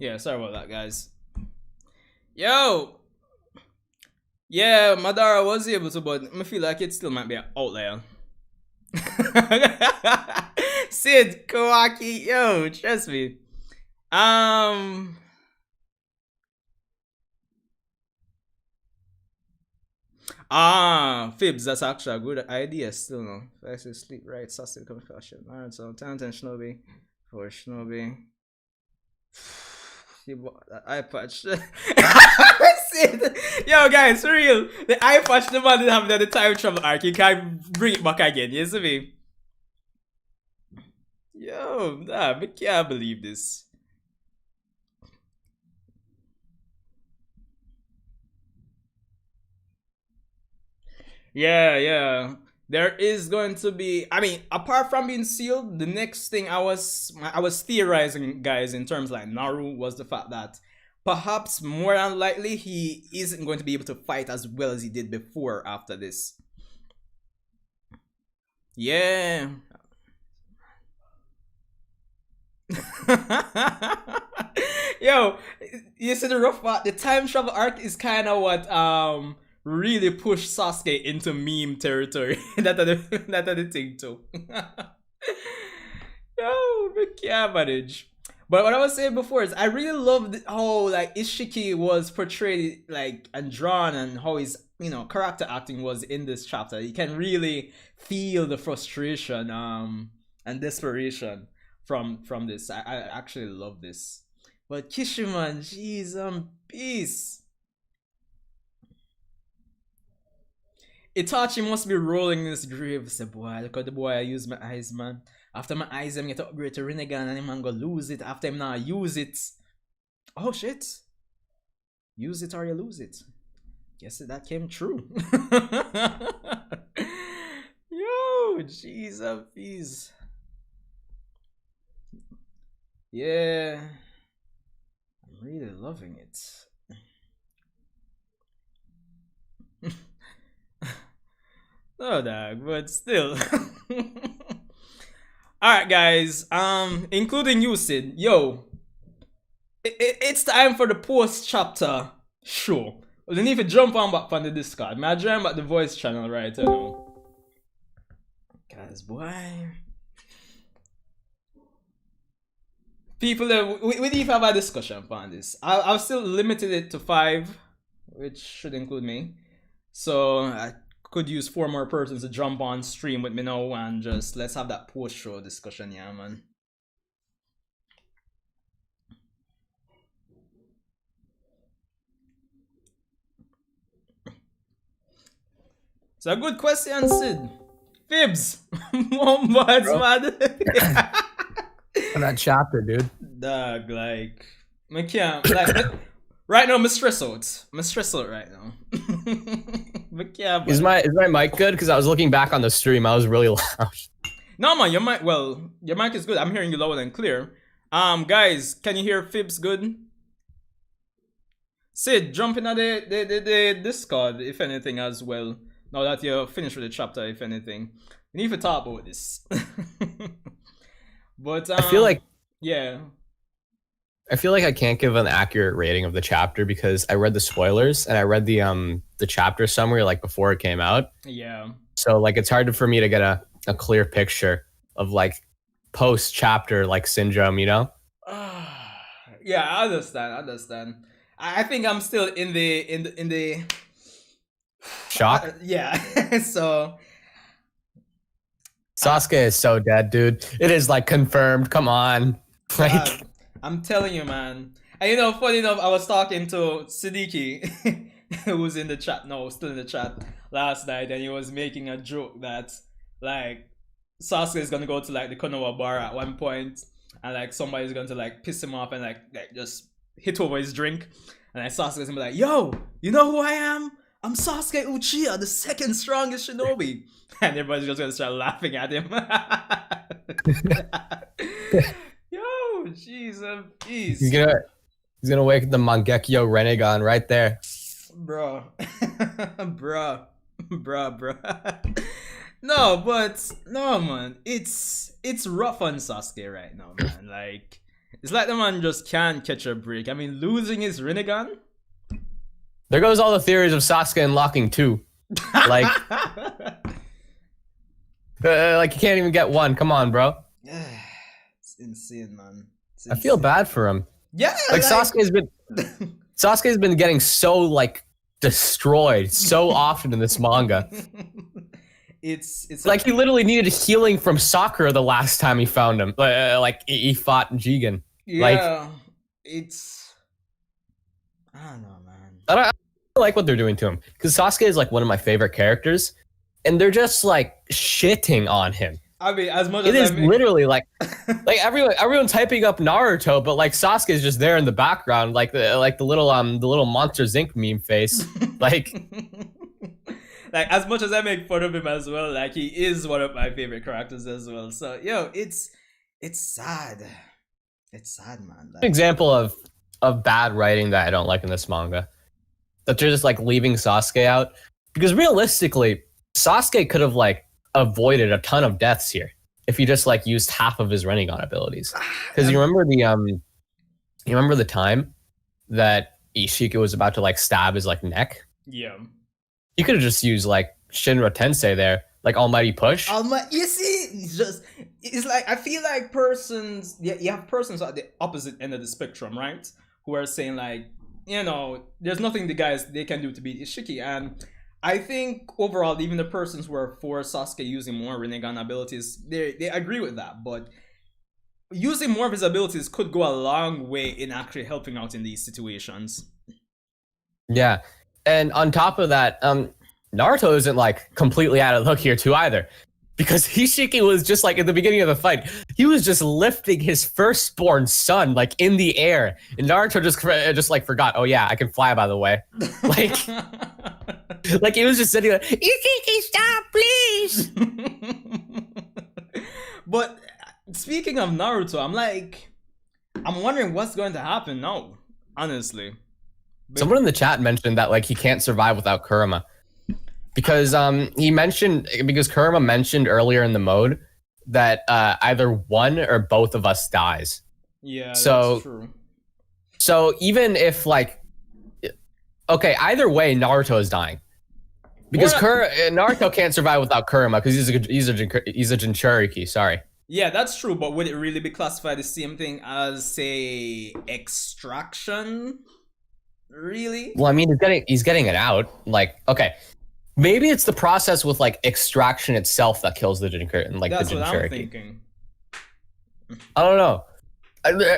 Yeah, sorry about that, guys. Yo! Yeah, Madara was able to, but I feel like it still might be an outlier. Sid, Kawaki, yo, trust me. Fibs, that's actually a good idea still, no. If I say sleep right, Sasuke confession. Alright, so Tantan Shinobi for Shinobi. That eye patch. Yo, guys, for real. The eye patch the man didn't have the time travel arc. You can't bring it back again. You see me? Yo, nah, I can't believe this. Yeah. There is going to be, I mean, apart from being sealed, the next thing I was theorizing, guys, in terms like Naru, was the fact that perhaps more than likely he isn't going to be able to fight as well as he did before after this. Yeah. Yo, you see the rough part. The time travel arc is kind of what really pushed Sasuke into meme territory. That are the thing too. Yo, we can't manage. But what I was saying before is I really loved how like Isshiki was portrayed like and drawn and how his character acting was in this chapter. You can really feel the frustration and desperation from this. I actually love this. But Kishiman, jeez, peace. Itachi must be rolling in his grave. Say, boy, look at the boy I use my eyes, man. After my eyes, I'm get upgrade to Rinnegan and him gonna lose it. After him now use it. Oh shit. Use it or you lose it. Guess that came true. Yo, jeez, please. Yeah. I'm really loving it. No, dog, but still. Alright, guys. Including you, Sid. Yo. It's time for the post-chapter show. We need to jump on back on the Discord. Man, I join back the voice channel right now. Guys, boy. People, we need to have a discussion on this. I've still limited it to 5, which should include me. So I could use 4 more persons to jump on stream with me now and just let's have that post-show discussion, yeah, man. It's a good question, Sid. Fibs. Mombads, man. On that chapter, dude. Dog, like, I can't, like, right now, I'm stressed out. I'm stressed out right now. Yeah, is my mic good? Because I was looking back on the stream, I was really loud. No, man, your mic is good. I'm hearing you loud and clear. Guys, can you hear Fibs good? Sid, jump in at the Discord, if anything, as well. Now that you're finished with the chapter, if anything. We need to talk about this. But I feel like I feel like I can't give an accurate rating of the chapter because I read the spoilers and I read the chapter summary like before it came out. Yeah. So like it's hard for me to get a clear picture of like post chapter like syndrome, you know? Yeah, I understand. I think I'm still in the shock. Yeah. So Sasuke is so dead, dude. It is like confirmed. Come on. Like I'm telling you, man. And funny enough, I was talking to Siddiqui, who was in the chat, still in the chat last night, and he was making a joke that like Sasuke is gonna go to like the Konoha bar at one point, and like somebody's going to like piss him off and like just hit over his drink, and like Sasuke's gonna be like, "Yo, you know who I am? I'm Sasuke Uchiha, the second strongest shinobi." And everybody's just gonna start laughing at him. Yo, jeez, jeez. He's gonna wake the Mangekyo Rinnegan right there. Bro. Bro. No, man. It's rough on Sasuke right now, man. Like, it's like the man just can't catch a break. I mean, losing his Rinnegan. There goes all the theories of Sasuke unlocking 2. Like, like you can't even get 1. Come on, bro. It's insane, man. I feel bad for him. Yeah, like Sasuke's been getting so like destroyed so often in this manga. It's like he literally needed healing from Sakura the last time he found him. Like he fought Jigen. Yeah, like, it's I don't know, man. I don't like what they're doing to him because Sasuke is like one of my favorite characters, and they're just like shitting on him. I mean, as much it as is literally like everyone's hyping up Naruto, but like Sasuke is just there in the background, like the little Monster Zinc meme face, like. Like, as much as I make fun of him as well, like he is one of my favorite characters as well. So yo, it's sad. It's sad, man. Like, an example of bad writing that I don't like in this manga. That they're just like leaving Sasuke out because realistically, Sasuke could have like avoided a ton of deaths here if he just like used half of his Rinnegan abilities. Because you remember the time that Isshiki was about to like stab his like neck? Yeah. You could have just used like Shinra Tensei there, like Almighty Push. You see, it's like I feel like you have persons at the opposite end of the spectrum, right? Who are saying like, there's nothing they can do to beat Isshiki, and I think overall, even the persons who are for Sasuke using more Rinnegan abilities, they agree with that, but using more of his abilities could go a long way in actually helping out in these situations. Yeah, and on top of that, Naruto isn't like completely out of the hook here too either, because Isshiki was just like at the beginning of the fight, he was just lifting his firstborn son like in the air, and Naruto just like forgot. Oh yeah, I can fly, by the way. Like, like he was just sitting there. Isshiki, stop, please. But speaking of Naruto, I'm wondering what's going to happen now. Honestly, someone in the chat mentioned that like he can't survive without Kurama. Because Kurama mentioned earlier in the mode that either one or both of us dies. Yeah, that's true. So even if like, okay, either way, Naruto is dying. Because Naruto can't survive without Kurama because he's a Jinchuriki. Sorry. Yeah, that's true. But would it really be classified the same thing as, say, extraction? Really? Well, I mean, he's getting it out. Like, okay. Maybe it's the process with like extraction itself that kills the Jinchuriki. Like that's the Jinchuriki. What I'm thinking. I don't know.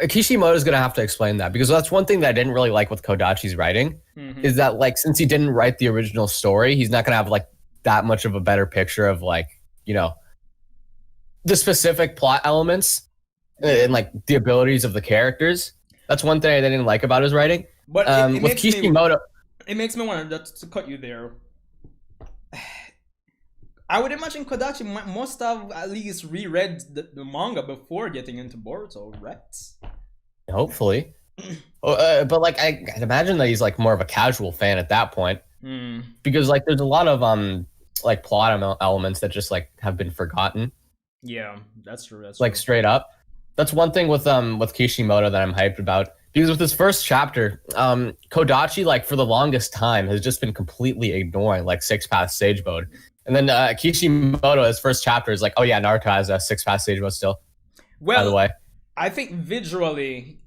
Kishimoto's gonna have to explain that, because that's one thing that I didn't really like with Kodachi's writing, is that like since he didn't write the original story, he's not gonna have like that much of a better picture of like, the specific plot elements and like the abilities of the characters. That's one thing I didn't like about his writing. But with Kishimoto, it makes me want to cut you there. I would imagine Kodachi must have at least reread the manga before getting into Boruto, right? Hopefully. But like I'd imagine that he's like more of a casual fan at that point. Because like there's a lot of like plot elements that just like have been forgotten. Yeah, that's true. That's like true. Straight up. That's one thing with Kishimoto that I'm hyped about. Because with his first chapter, Kodachi, like for the longest time, has just been completely ignoring like 6-path sage mode. And then Kishimoto, his first chapter is like, oh yeah, Naruto has a 6-path sage mode still. Well, by the way, I think visually,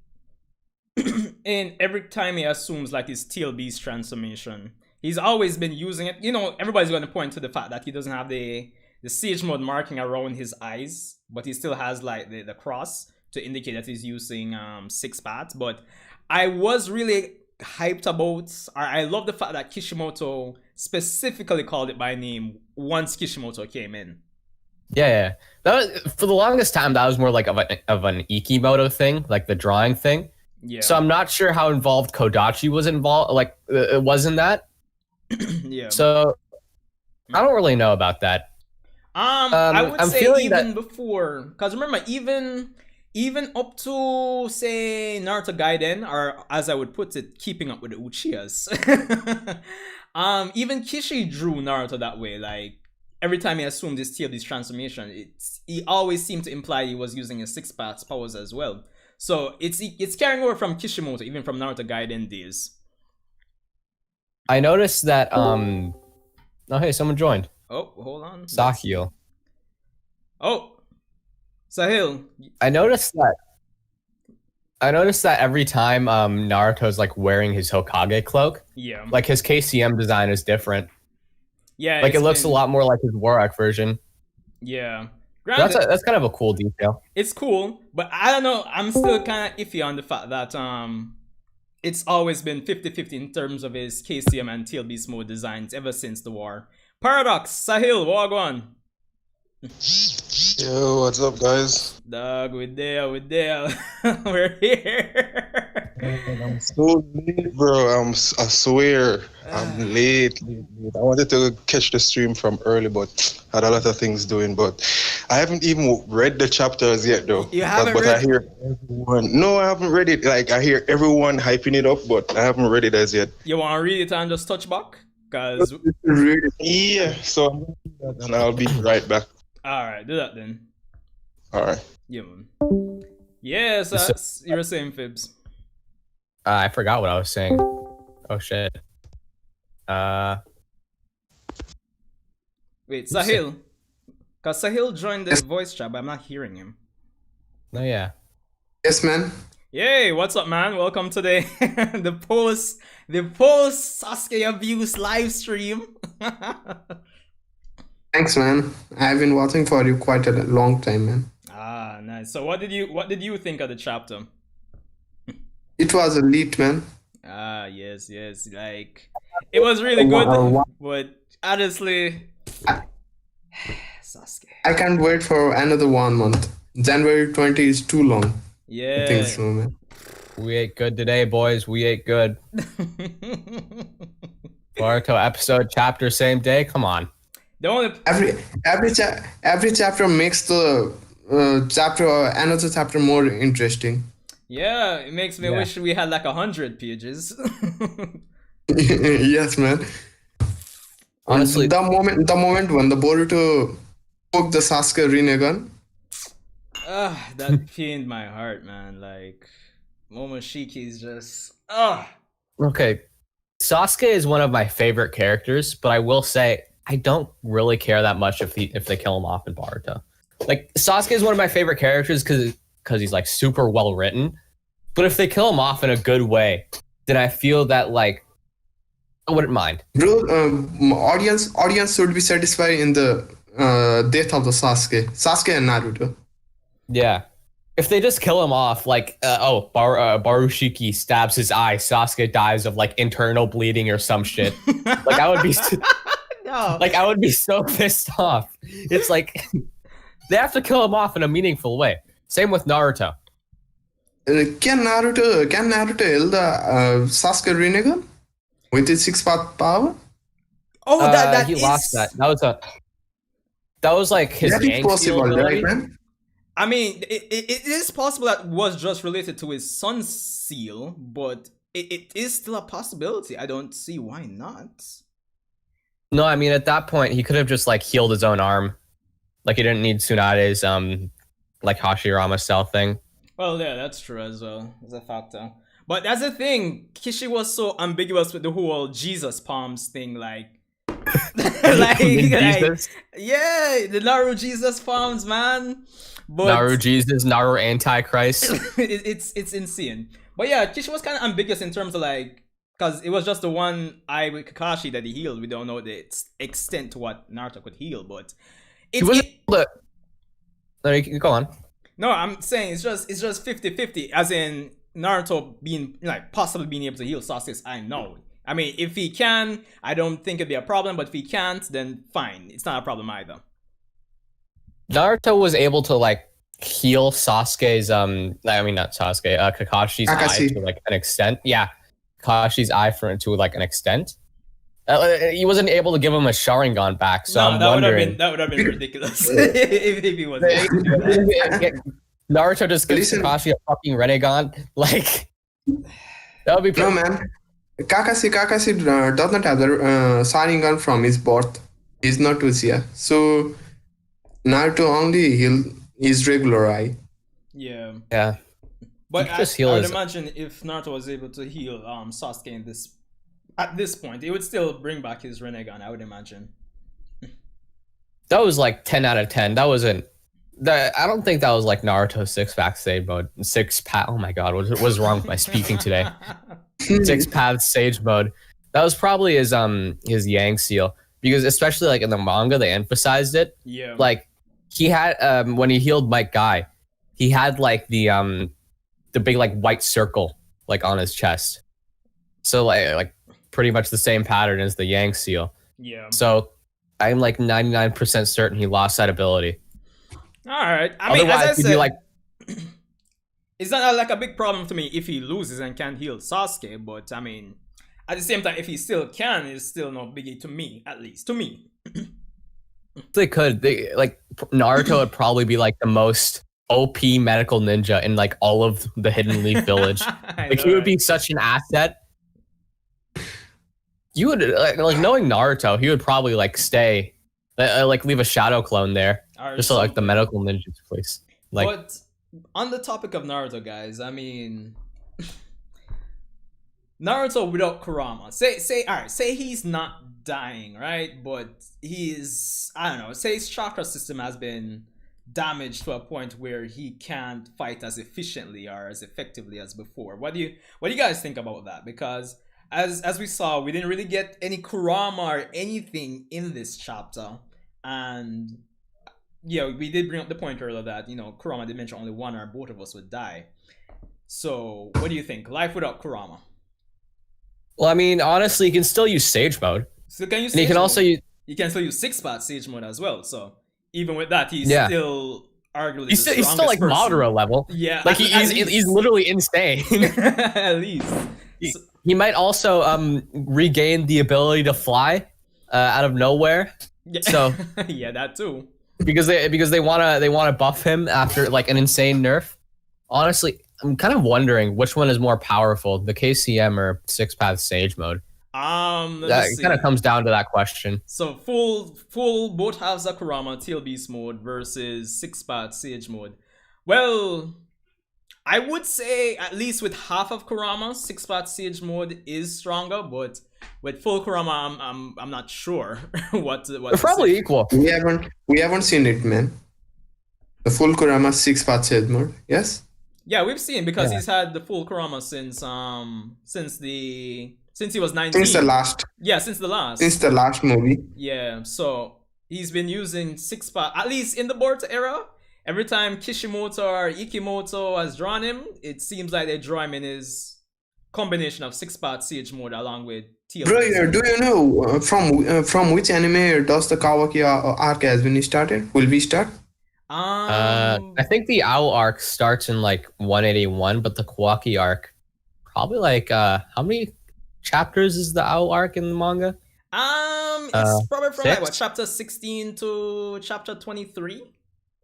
and every time he assumes like his TLB's transformation, he's always been using it. Everybody's going to point to the fact that he doesn't have the sage mode marking around his eyes, but he still has like the cross to indicate that he's using 6 paths. But I was really hyped about, or I love the fact that Kishimoto specifically called it by name once Kishimoto came in. Yeah. That was, for the longest time, that was more like of an Ikimoto thing, like the drawing thing. Yeah. So I'm not sure how involved Kodachi was involved, like it was in that. Yeah. So I don't really know about that. I would say even before, because remember, even up to say Naruto Gaiden, or as I would put it, keeping up with the Uchihas. Even Kishi drew Naruto that way. Like every time he assumed his TLB's transformation, he always seemed to imply he was using his 6-path powers as well. So it's carrying over from Kishimoto, even from Naruto Gaiden days. I noticed that oh hey, someone joined. Oh, hold on. Sakio. Oh, Sahil. I noticed that every time Naruto's like wearing his Hokage cloak, yeah, like his KCM design is different. Yeah, like it looks a lot more like his Warwick version. Yeah, that's kind of a cool detail. It's cool, but I don't know. I'm still kind of iffy on the fact that it's always been 50-50 in terms of his KCM and TLB mode designs ever since the war. Paradox, Sahil, wagwan. Yo, what's up, guys? Dog, we're there. We're here. I'm so late, bro. I swear. I'm late. I wanted to catch the stream from early, but had a lot of things doing. But I haven't even read the chapters yet, though. You haven't but read I hear everyone. No, I haven't read it. Like, I hear everyone hyping it up, but I haven't read it as yet. You want to read it and just touch back? Cause Yeah, so I'm gonna do that and I'll be right back. all right, do that then. All right. Yeah, man. Yeah, so you were saying, Fibs. I forgot what I was saying. Oh shit. Wait, Sahil. Cause Sahil joined the voice chat, but I'm not hearing him. Oh yeah. Yes, man. Yay, what's up, man? Welcome to the post Sasuke abuse live stream. Thanks, man. I've been watching for you quite a long time, man. Ah, nice. So what did you think of the chapter? It was elite, man. Ah, yes. Like, it was really good, but honestly, Sasuke. I can't wait for another 1 month. January 20 is too long. Yeah. I think so, man. We ate good today, boys. We ate good. Boruto episode, chapter, same day. Come on. The only Every chapter makes the another chapter more interesting. yeah, it makes me wish we had like 100 pages. Yes, man. Honestly, the moment when the Boruto took the Sasuke Rinnegan. That pained my heart, man. Like, Momoshiki is just okay. Sasuke is one of my favorite characters, but I will say I don't really care that much if they kill him off in Boruto. Like, Sasuke is one of my favorite characters because he's like super well written. But if they kill him off in a good way, then I feel that like I wouldn't mind. Bro, audience should be satisfied in the death of the Sasuke and Naruto. Yeah. If they just kill him off, like, Barushiki stabs his eye, Sasuke dies of, like, internal bleeding or some shit. Like, I would be... no. Like, I would be so pissed off. It's like, they have to kill him off in a meaningful way. Same with Naruto. Can Naruto kill the Sasuke Rinnegan with his 6-path power? Oh, that he is... lost that. That was like his that is gang possible, seal right, ability. man? I mean, it is possible that was just related to his son's seal, but it is still a possibility. I don't see why not. No, I mean, at that point, he could have just, like, healed his own arm. Like, he didn't need Tsunade's, like, Hashirama style thing. Well, yeah, that's true as well. As a factor. But that's the thing. Kishi was so ambiguous with the whole Jesus palms thing, like... Jesus. Yeah, the Naru Jesus palms, man. But Naru Jesus, Naru Antichrist. it's insane. But yeah, Kishi was kind of ambiguous in terms of like, because it was just the one eye with Kakashi that he healed. We don't know the extent to what Naruto could heal, but He wasn't able to... No, you can go on. No, I'm saying it's just 50-50, as in Naruto being like possibly being able to heal Sasuke's eye. No, I mean if he can, I don't think it'd be a problem. But if he can't, then fine, it's not a problem either. Naruto was able to like heal Sasuke's Kakashi's eye to like an extent. Yeah, Kakashi's eye to like an extent. He wasn't able to give him a Sharingan back, so I'm wondering. That would have been ridiculous if he was able to do that. Naruto just gives Kakashi a fucking Rinnegan. Like, that would be No, man. Kakashi does not have the Sharingan from his birth. He's not Uchiha. So, Naruto only heal his regular eye. Yeah. Yeah. But I would imagine if Naruto was able to heal Sasuke at this point, he would still bring back his Rinnegan, I would imagine. That was like 10 out of 10. That wasn't... I don't think that was like Naruto's six-path sage mode. Oh my god, what's wrong with my speaking today? Six-path sage mode. That was probably his Yang seal. Because especially like in the manga, they emphasized it. Yeah. Like, he had, when he healed Mike Guy, he had like the big like white circle like on his chest. So like pretty much the same pattern as the Yang seal. Yeah. So I'm like 99% certain he lost that ability. All right. I mean, otherwise, as I said, like, it's not like a big problem to me if he loses and can't heal Sasuke. But I mean, at the same time, if he still can, it's still no biggie to me, at least to me. They could. Like Naruto would probably be like the most OP medical ninja in like all of the Hidden Leaf Village. Like he would be such an asset. You would like knowing Naruto, he would probably like stay, like leave a shadow clone there, Or just so like the something. medical ninjas place. Like, But on the topic of Naruto, guys, I mean, Naruto without Kurama. Say he's not dying, right? But he's, I don't know, say his chakra system has been damaged to a point where he can't fight as efficiently or as effectively as before. What do you guys think about that? Because as we saw, we didn't really get any Kurama or anything in this chapter. And yeah, we did bring up the point earlier that, you know, Kurama did mention only one or both of us would die. So what do you think? Life without Kurama? well, I mean, honestly, you can still use Sage mode, So can you and you can also use. you can still use 6-spot Sage mode as well. So even with that, he's Yeah. still arguably He's the still strongest like person. Madara level. Yeah, Like at he's least. literally insane. At least. So, He might also regain the ability to fly out of nowhere. yeah. So yeah, that too. because they wanna buff him after like an insane nerf. Honestly, I'm kind of wondering which one is more powerful, the KCM or 6-path Sage mode. Let me That see. kind of comes down to that question. So full both halves of Kurama Tail Beast mode versus 6-spot Sage mode. Well, I would say at least with half of Kurama, 6-spot Sage mode is stronger, but with full Kurama, I'm not sure what. They're to probably say. equal. We haven't seen it, man. The full Kurama 6-part Sage mode. Yes. Yeah, we've seen because Yeah. he's had the full Kurama since he was 19. Since the last Since the last. movie. Yeah, so he's been using 6-spot, at least in the Boruto era. Every time Kishimoto or Ikimoto has drawn him, it seems like they draw him in his combination of 6-spot Sage mode along with TL. Bro, do you know from which anime does the Kawaki arc has been started? Will we start? I think the Owl arc starts in like 181, but the Kawaki arc probably like how many chapters is the Owl arc in the manga? It's probably from like 6? what, chapter 16 to chapter 23,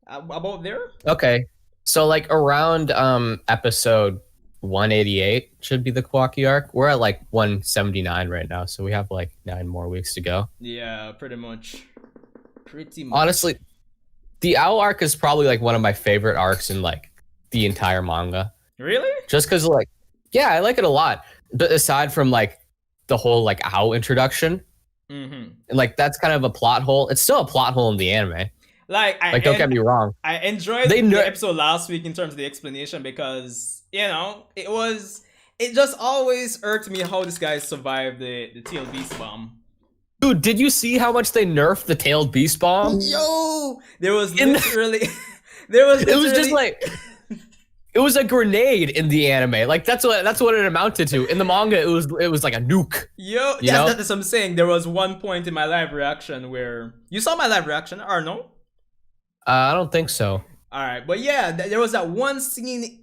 about there. Okay, so like around episode 188 should be the Kawaki arc. We're at like 179 right now, so we have like 9 more weeks to go. Yeah, pretty much. Honestly, the Owl arc is probably like one of my favorite arcs in like the entire manga. Really? Just because like, yeah, I like it a lot. But aside from like the whole like Owl introduction, Mm-hmm. and like that's kind of a plot hole. It's still a plot hole in the anime. Like, Don't get me wrong. I enjoyed the episode last week in terms of the explanation because, you know, it just always irked me how this guy survived the tailed beast bomb. Dude, did you see how much they nerfed the tailed beast bomb? Yo, there was literally it was just like it was a grenade in the anime. Like that's what it amounted to. In the manga, it was like a nuke. Yo, you know? That's what I'm saying. There was one point in my live reaction where you saw my live reaction, or no? I don't think so. All right, but yeah, there was that one scene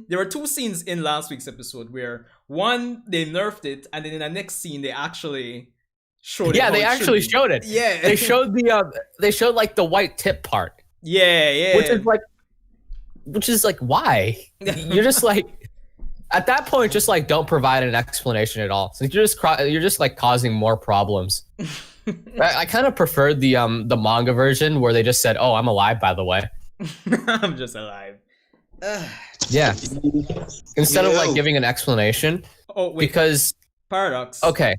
there were 2 scenes in last week's episode where one they nerfed it, and then in the next scene they actually showed it. Yeah, they actually showed it. Yeah, they showed they showed like the white tip part. Yeah. Which is like why? You're just like at that point, just like don't provide an explanation at all. So you're just like causing more problems. I kind of preferred the manga version where they just said, "Oh, I'm alive, by the way." I'm just alive. Yeah. Instead of like giving an explanation. Oh wait, because Paradox. Okay.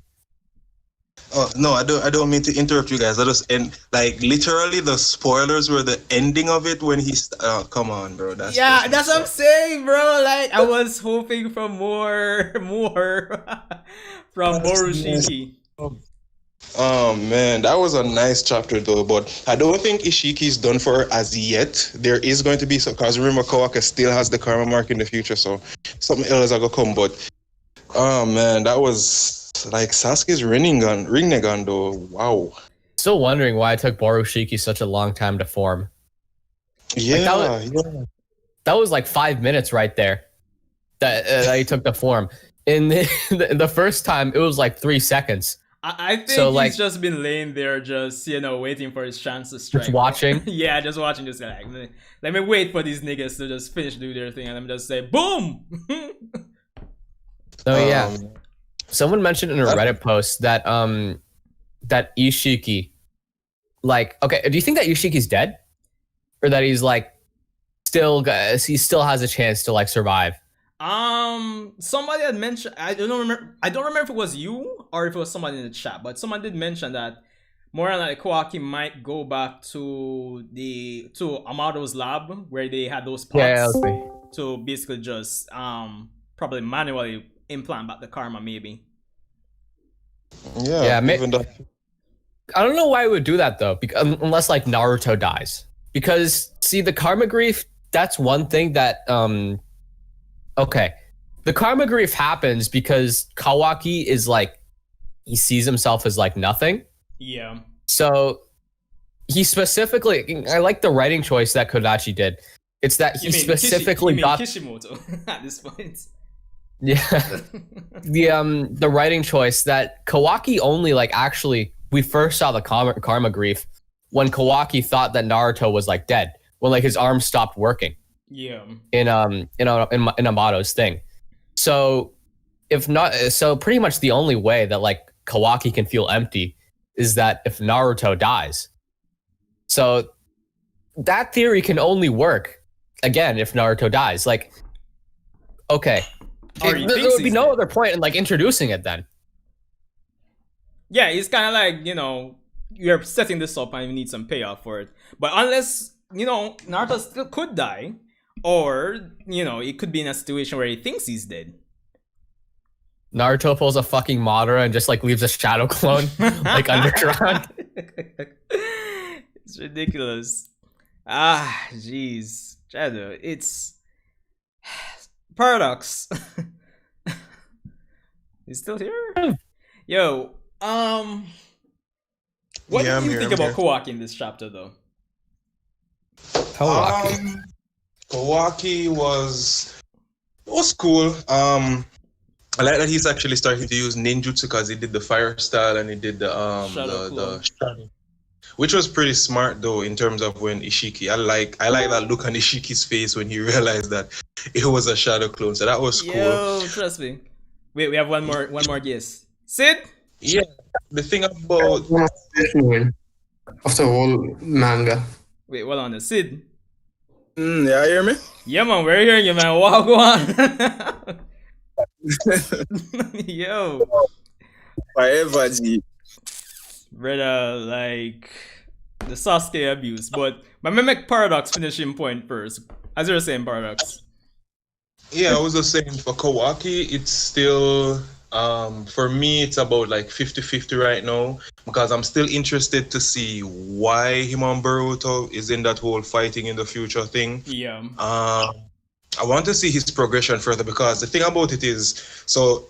Oh no, I don't mean to interrupt you guys. I just like literally the spoilers were the ending of it when he's. Oh come on, bro. That's what I'm saying, bro. Like I was hoping for more from Momoshiki. Oh man, that was a nice chapter though, but I don't think Isshiki's done for her as yet. There is going to be some, because remember Kawaki still has the karma mark in the future, so something else is gonna come. But oh man, that was like Sasuke's Rinnegan though. Wow. Still wondering why it took Borushiki such a long time to form. Yeah, that was like 5 minutes right there that he took to form. In the first time, it was like 3 seconds. I think So, like, he's just been laying there, just waiting for his chance to strike. Just watching. Yeah, just watching. Just like, let me wait for these niggas to just finish do their thing, and let me just say, boom. So yeah. Someone mentioned in a Reddit post that that Isshiki, like, okay, do you think that Ishiki's dead, or that he's like he still has a chance to like survive? Somebody had mentioned, I don't remember if it was you or if it was somebody in the chat, but someone did mention that more than like Kawaki might go back to Amado's lab where they had those pots to basically just probably manually implant back the karma, maybe. Yeah, even that. I don't know why it would do that though, because unless like Naruto dies. Because see, the karma grief, that's one thing that okay. The karma grief happens because Kawaki is like, he sees himself as like nothing. Yeah. So he specifically, I like the writing choice that Kodachi did. It's that he specifically got Kishimoto at this point. Yeah. The writing choice that Kawaki only like actually, we first saw the karma grief when Kawaki thought that Naruto was like dead, when like his arm stopped working. Yeah. In Amado's thing. So if not, so pretty much the only way that like Kawaki can feel empty is that if Naruto dies. So that theory can only work again if Naruto dies. Like, okay, there would be no other point in like introducing it then. Yeah, it's kind of like, you know, you're setting this up and you need some payoff for it. But unless, you know, Naruto still could die, or, you know, it could be in a situation where he thinks he's dead. Naruto pulls a fucking Madara and just like leaves a shadow clone like underground. It's ridiculous. Ah, jeez. Shadow, it's Paradox. He's still here? Yo, what do you think about Kawaki in this chapter though? Kawaki was cool. I like that he's actually starting to use ninjutsu because he did the fire style and he did the shadow, which was pretty smart though in terms of when Isshiki. I like that look on Ishiki's face when he realized that it was a shadow clone. So that was cool. Yo, trust me. Wait, we have one more guess. Sid? Yeah, the thing about of the whole manga. Wait, hold on. Sid? Yeah, you hear me? Yeah, man, we're hearing you, man. Wow, go on. Yo. Forever, G. Brother, like the Sasuke abuse. But me make Paradox finishing point first. As you were saying, Paradox. Yeah, I was just saying for Kawaki, it's still for me it's about like 50-50 right now because I'm still interested to see why him and Boruto is in that whole fighting in the future thing. Yeah. I want to see his progression further because the thing about it is, so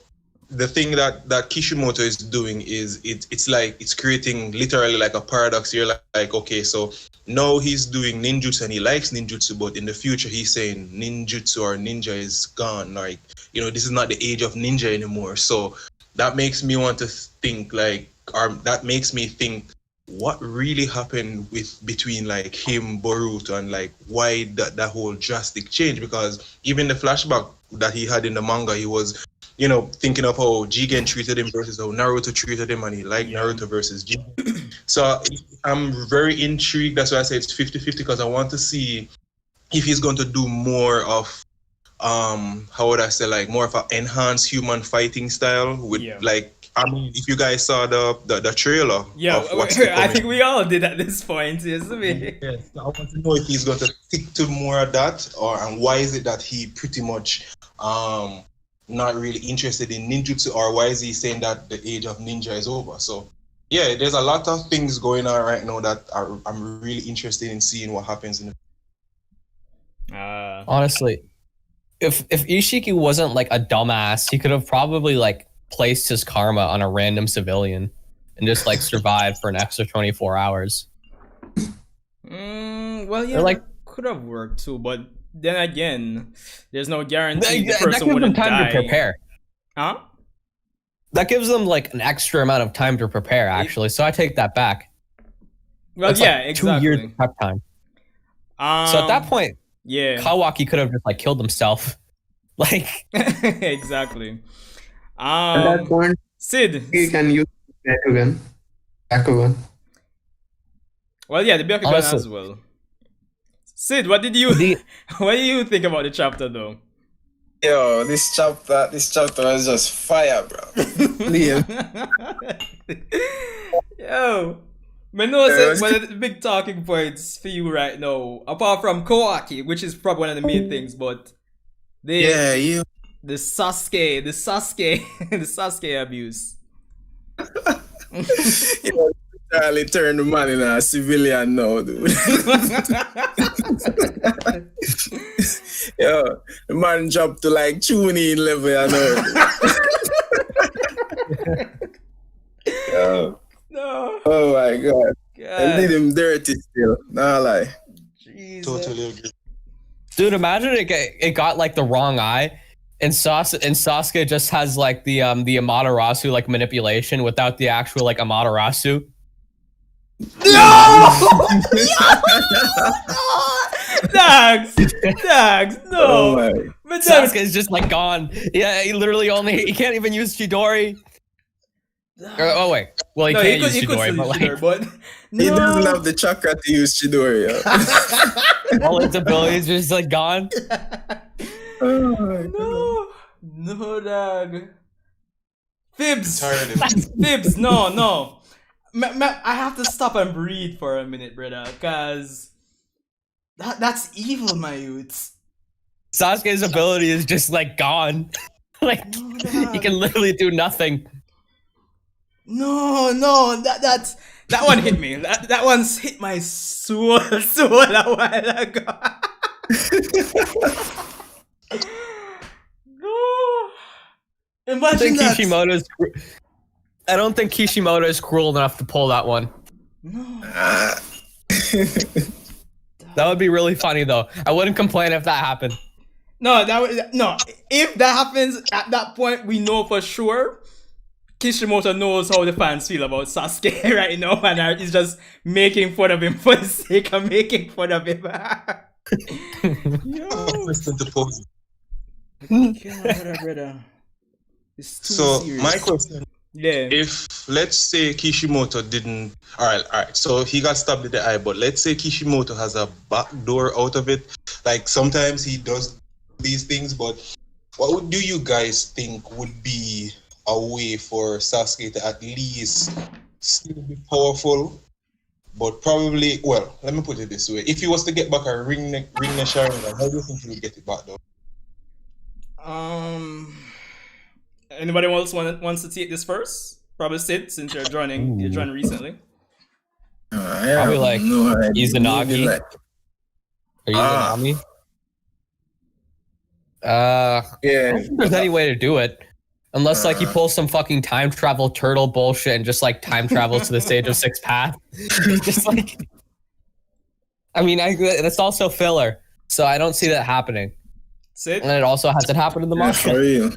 the thing that Kishimoto is doing is it's like it's creating literally like a paradox here. Like okay, so now he's doing ninjutsu and he likes ninjutsu, but in the future he's saying ninjutsu or ninja is gone. Like, you know, this is not the age of ninja anymore. So that makes me want to think like, or that makes me think what really happened between like him, Boruto, and like why that whole drastic change, because even the flashback that he had in the manga, he was, you know, thinking of how Jigen treated him versus how Naruto treated him, and he liked Naruto versus Jigen. So I'm very intrigued. That's why I say it's 50-50 because I want to see if he's going to do more of how would I say, like more of an enhanced human fighting style with like, I mean, if you guys saw the trailer. Yeah, I think we all did at this point, yes. Yes, I want to know if he's going to stick to more of that, and why is it that he pretty much not really interested in ninjutsu, or why is he saying that the age of ninja is over? So yeah, there's a lot of things going on right now that I'm really interested in seeing what happens in the honestly, if Isshiki wasn't like a dumbass, he could have probably like placed his karma on a random civilian and just like survived for an extra 24 hours. Well, yeah, like could have worked too, but then again, there's no guarantee the person wouldn't die. That gives them time to prepare. Huh? That gives them like an extra amount of time to prepare, actually. So I take that back. Well, that's yeah, like exactly. 2 years of prep time. So at that point, yeah, Kawaki could have just like killed himself. Like exactly. At that point, Sid. he can use Bakugan. Bakugan. Well, yeah, the Byakugan Honestly. as well. Sid, what did you what do you think about the chapter though? Yo, this chapter was just fire, bro. Liam. Yo, I know one of the big talking points for you right now, apart from Kawaki, which is probably one of the main things, but the Sasuke, the Sasuke abuse. Yo, Charlie turned the man in a civilian now, dude. Yo, the man dropped to like tuning level, you know. Yo. No. Oh my god. And did him dirty still. Nah lie. Jesus. Totally agree. Dude, imagine it got like the wrong eye, and Sasuke just has like the Amaterasu like manipulation without the actual like Amaterasu. No! Dags, no. Oh my. But Dags, Sasuke is just like gone. Yeah, he can't even use Chidori. Oh wait, well he no, can't he use could Chidori, still but use like Chidori, but He doesn't no. have the chakra to use Chidori. Yo. all his abilities are just like gone. Oh my god. No, dog. Fibs, Tired of him. Fibs, no. I have to stop and breathe for a minute, brother, cause that's evil, my youths. Sasuke's ability is just like gone. Like he can literally do nothing. No, that one hit me. That one's hit my soul a while ago. No. Imagine that. I don't think Kishimoto is cruel enough to pull that one. No. That would be really funny though. I wouldn't complain if that happened. No, if that happens at that point, we know for sure Kishimoto knows how the fans feel about Sasuke right now, and he's just making fun of him for the sake of making fun of him. Yo. Listen to pose. God, brother. It's too So serious. my question: Yeah. if let's say Kishimoto didn't, all right. So he got stabbed in the eye, but let's say Kishimoto has a back door out of it. Like sometimes he does these things, but what do you guys think would be a way for Sasuke to at least still be powerful, but probably, well, let me put it this way: if he was to get back a ring neck Sharingan, how do you think he would get it back though? Anybody else wants to take this first? Probably Sid, since you're joining recently. Probably like Izanagi. Like, Or Izanami. I don't think there's any way to do it. Unless like he pulls some fucking time travel turtle bullshit and just like time travels to the stage of Sixth Path. Just like, I mean, that's also filler, so I don't see that happening. Sid? And it also hasn't happened in the yeah, for manga. real.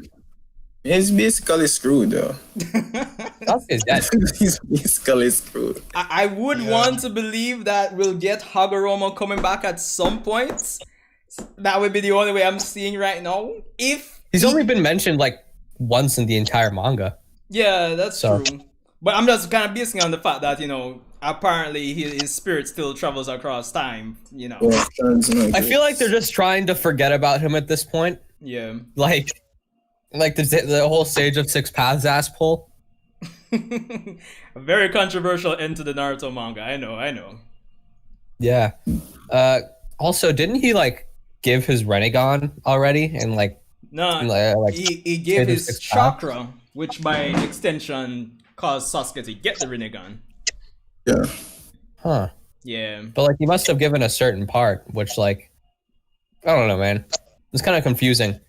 He's basically screwed though. Sasuke's dead. He's basically screwed. I would want to believe that we'll get Hagoromo coming back at some point. That would be the only way I'm seeing right now. If He's only been mentioned like once in the entire manga. yeah, that's So- true. But I'm just kind of basing on the fact that, you know, apparently his spirit still travels across time, you know. Yeah, I feel like they're just trying to forget about him at this point. Yeah. Like the whole stage of Six Paths ass pull. A very controversial end to the Naruto manga. I know. Yeah. Also, didn't he like give his Renegon already? And like, No, like he gave Stage of his Six Paths? chakra, which by extension caused Sasuke to get the Rinnegan. Yeah. huh? Yeah. But like, he must have given a certain part, which like, I don't know, man. It's kind of confusing.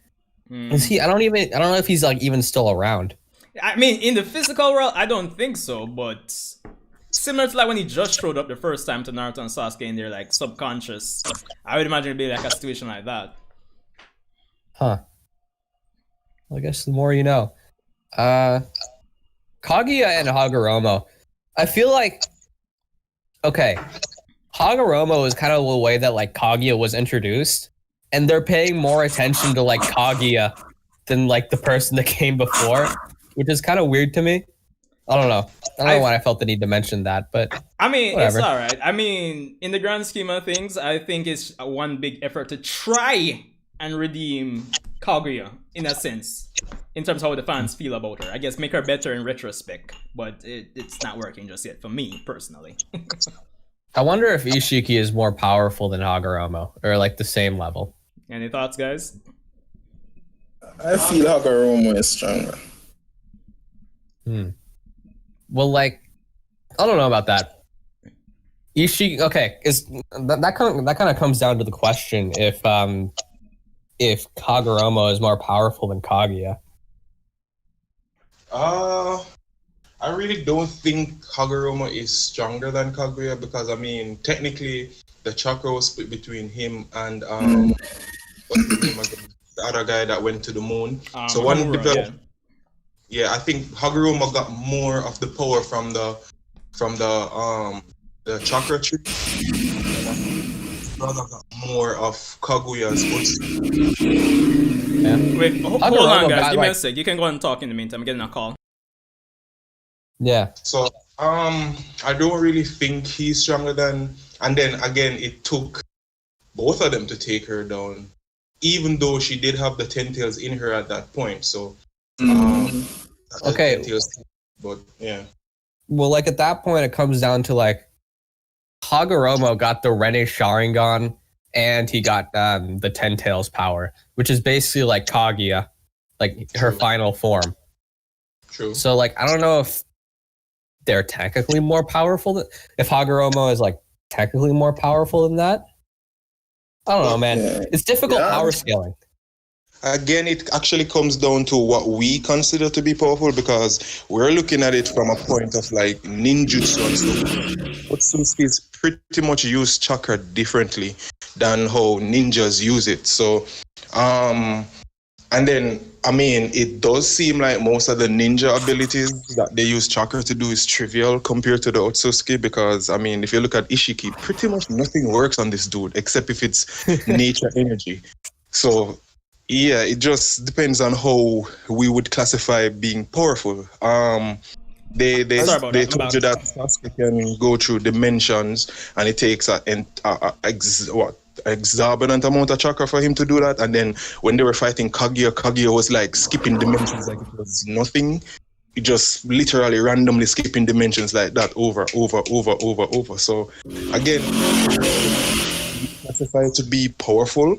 Is he? I don't know if he's like even still around. I mean, in the physical world, I don't think so, but similar to like when he just showed up the first time to Naruto and Sasuke in their like subconscious, I would imagine it'd be like a situation like that. Huh. Well, I guess the more you know. Kaguya and Hagoromo. I feel like, okay, Hagoromo is kind of the way that like Kaguya was introduced, and they're paying more attention to like Kaguya than like the person that came before, which is kind of weird to me. I don't know why I felt the need to mention that, but I mean, whatever. it's all right. I mean, in the grand scheme of things, I think it's one big effort to try and redeem Kaguya in a sense, in terms of how the fans feel about her. I guess make her better in retrospect, but it's not working just yet for me personally. I wonder if Isshiki is more powerful than Hagoromo, or like the same level. Any thoughts, guys? I feel Hagoromo is stronger. Well, like, I don't know about that. Isshiki, okay, is that kind of comes down to the question if Kagoromo is more powerful than Kaguya. I really don't think Hagoromo is stronger than Kaguya because I mean technically the chakra was split between him and what's his name again? The other guy that went to the moon. So one Homura, developed. Yeah, I think Hagoromo got more of the power from the chakra tree. Brother got more of Kaguya's Wait, hold Hagoromo on, guys. got, Give me a like- sec. You can go and talk in the meantime. I'm getting a call. Yeah. So I don't really think he's stronger than. And then again, it took both of them to take her down, even though she did have the 10 tails in her at that point. So Okay. 10 tails, but yeah. Well, like at that point, it comes down to like Hagoromo got the Rene Sharingan and he got the Ten Tails power, which is basically like Kaguya, like her final form. True. So like I don't know if they're technically more powerful than if Hagoromo is like technically more powerful than that. I don't know, man. Yeah. It's difficult Yeah. power scaling. Again, it actually comes down to what we consider to be powerful because we're looking at it from a point of like ninjutsu and stuff. Otsutsuki's pretty much use chakra differently than how ninjas use it. So, and then, I mean, it does seem like most of the ninja abilities that they use chakra to do is trivial compared to the Otsutsuki because, I mean, if you look at Isshiki, pretty much nothing works on this dude except if it's nature energy. So, yeah, it just depends on how we would classify being powerful. They Sorry about that. I'm told back. you that Sasuke can go through dimensions, and it takes exorbitant amount of chakra for him to do that. And then when they were fighting Kaguya, Kaguya was like skipping dimensions like it was nothing. He just literally randomly skipping dimensions like that over. So again, classify it to be powerful.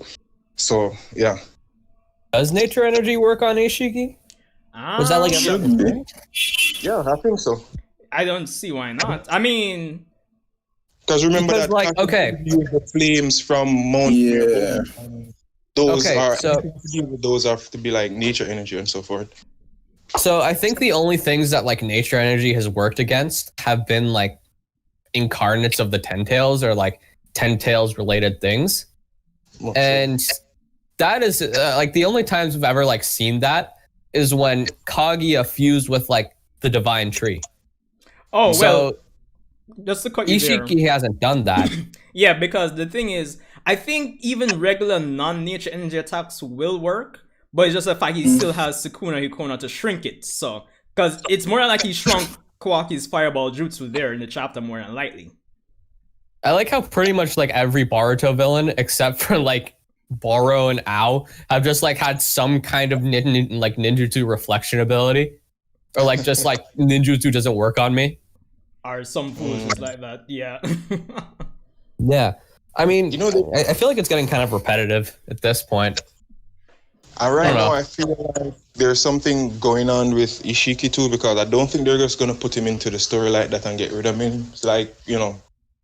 So yeah. Does nature energy work on Isshiki? Was that like Yeah, I think so. I don't see why not. I mean, Because remember Because, that like, okay. the flames from Mount Yeah. those Okay, are so- those have to be like nature energy and so forth. So I think the only things that like nature energy has worked against have been like incarnates of the Ten Tails or like Ten Tails related things. And that is like the only times we've ever like seen that is when Kaguya fused with like the divine tree. oh So well. Just to cut you there. Isshiki hasn't done that. Yeah, because the thing is, I think even regular non-nature energy attacks will work, but it's just the fact he still has Sukuna Hikona to shrink it. So, because it's more like he shrunk Kawaki's fireball jutsu there in the chapter more than lightly. I like how pretty much like every Boruto villain except for like Boro and Ao have just like had some kind of like ninjutsu reflection ability, or like just like ninjutsu doesn't work on me. Or some foolishness like that. Yeah. Yeah, I mean, You know, I feel like it's getting kind of repetitive at this point. Right I don't know. now, I feel like there's something going on with Isshiki too because I don't think they're just gonna put him into the story like that and get rid of him. It's like, you know,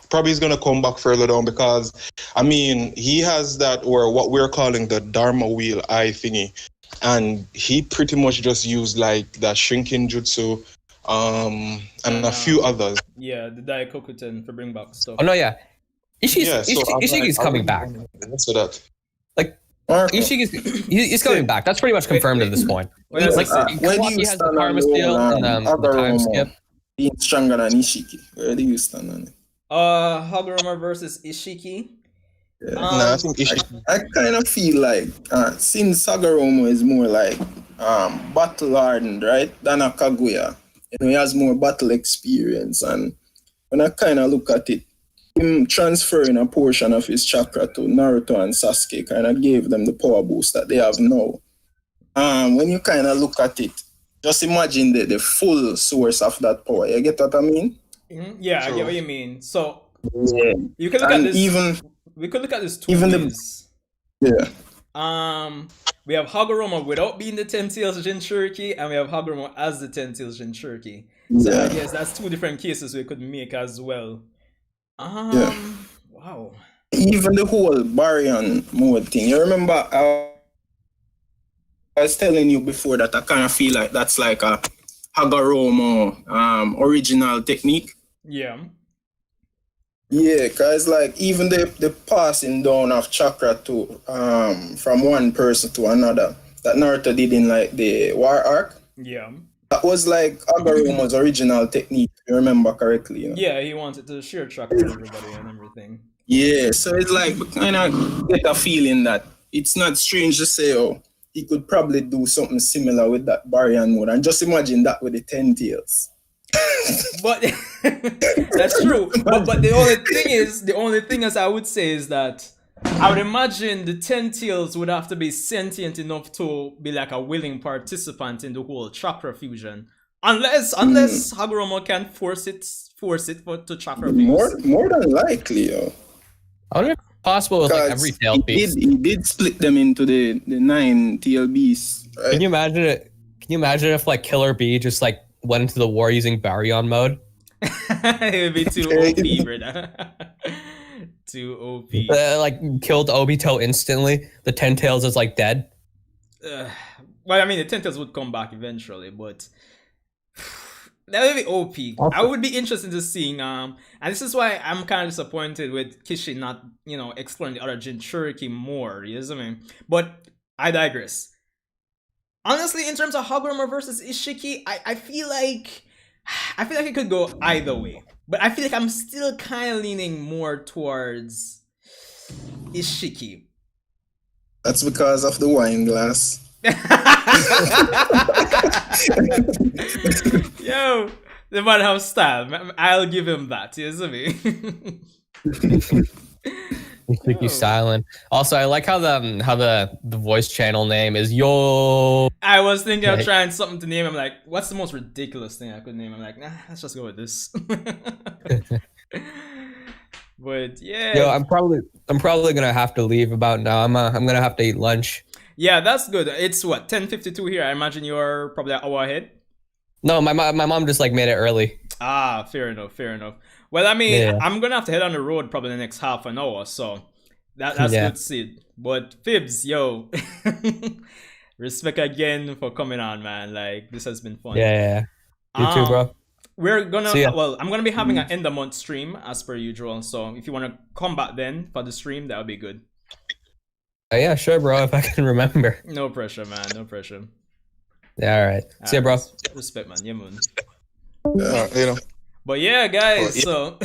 probably he's gonna come back further down because, I mean, he has that or what we're calling the Dharma wheel eye thingy, and he pretty much just used like that shrinking jutsu, and a few others. Yeah, the Daikokuten for bring back stuff. Oh no, yeah, I'm Ishiki's like, coming back. So that. Like Marco, he's coming back. That's pretty much confirmed at this point. Wait a Like second. where do Kawaki you has the stand on karma the steal whole, and the time skip. being stronger than Isshiki? Where do you stand on it? Hagoromo versus Isshiki. No, I think Isshiki. I kind of feel like since Hagoromo is more like battle hardened, right, than a Kaguya. He has more battle experience, and when I kind of look at it, him transferring a portion of his chakra to Naruto and Sasuke kind of gave them the power boost that they have now. When you kind of look at it, just imagine the full source of that power. You get what I mean? Yeah, I get what you mean. So Yeah. you can look And at this. We could look at this two even ways. Yeah. We have Hagoromo without being the Ten Tails Jinchuriki, and we have Hagoromo as the Ten Tails Jinchuriki. So I guess that's two different cases we could make as well. Wow. Even the whole Baryon mode thing. You remember I was telling you before that I kind of feel like that's like a Hagoromo original technique. Yeah. Yeah, cause like even the passing down of chakra to from one person to another that Naruto did in like the war arc. Yeah. That was like Hagoromo's original technique, if you remember correctly. You know? Yeah, he wanted to share chakra with everybody and everything. Yeah, so it's like we kind of get a feeling that it's not strange to say, oh, he could probably do something similar with that Baryon mode, and just imagine that with the 10 tails. But that's true. But the only thing as I would say is that I would imagine the 10 tails would have to be sentient enough to be like a willing participant in the whole chakra fusion. Unless Hagoromo can force it to chakra fuse. More than likely, yo. I wonder if it's possible with like every tail piece. He did split them into the 9 TLBs. Right? Can you imagine it? Can you imagine if like Killer Bee just like went into the war using Baryon mode? It would be too OP, brother. Too OP. Like killed Obito instantly. The 10 tails is like dead. Well, I mean, the 10 tails would come back eventually, but that would be OP. I would be interested in seeing and this is why I'm kind of disappointed with Kishi not, exploring the other Jinchuriki more. You know what I mean? But I digress. Honestly, in terms of Hagoromo versus Isshiki, I feel like it could go either way. But I feel like I'm still kind of leaning more towards Isshiki. That's because of the wine glass. Yo, the man have style. I'll give him that. You know what I mean? Isshiki silent. Also, I like how the voice channel name is Yo. I was thinking of trying something to name him. Like, what's the most ridiculous thing I could name him? Like, nah, let's just go with this. But yeah. Yo, I'm probably gonna have to leave about now. I'm gonna have to eat lunch. Yeah, that's good. It's what, 10:52 here. I imagine you're probably an hour ahead. No, my mom just like made it early. Ah, fair enough. Well, I mean, I'm gonna have to head on the road probably the next half an hour, so that's good to see. But Fibs, yo, respect again for coming on, man. Like, this has been fun. Yeah. You too, bro. I'm gonna be having an end of month stream as per usual. So if you wanna come back then for the stream, that would be good. Yeah, sure, bro. If I can remember. No pressure, man. No pressure. Yeah, all right. See ya, bro. Respect, man. Yeah, man. But yeah, guys. So,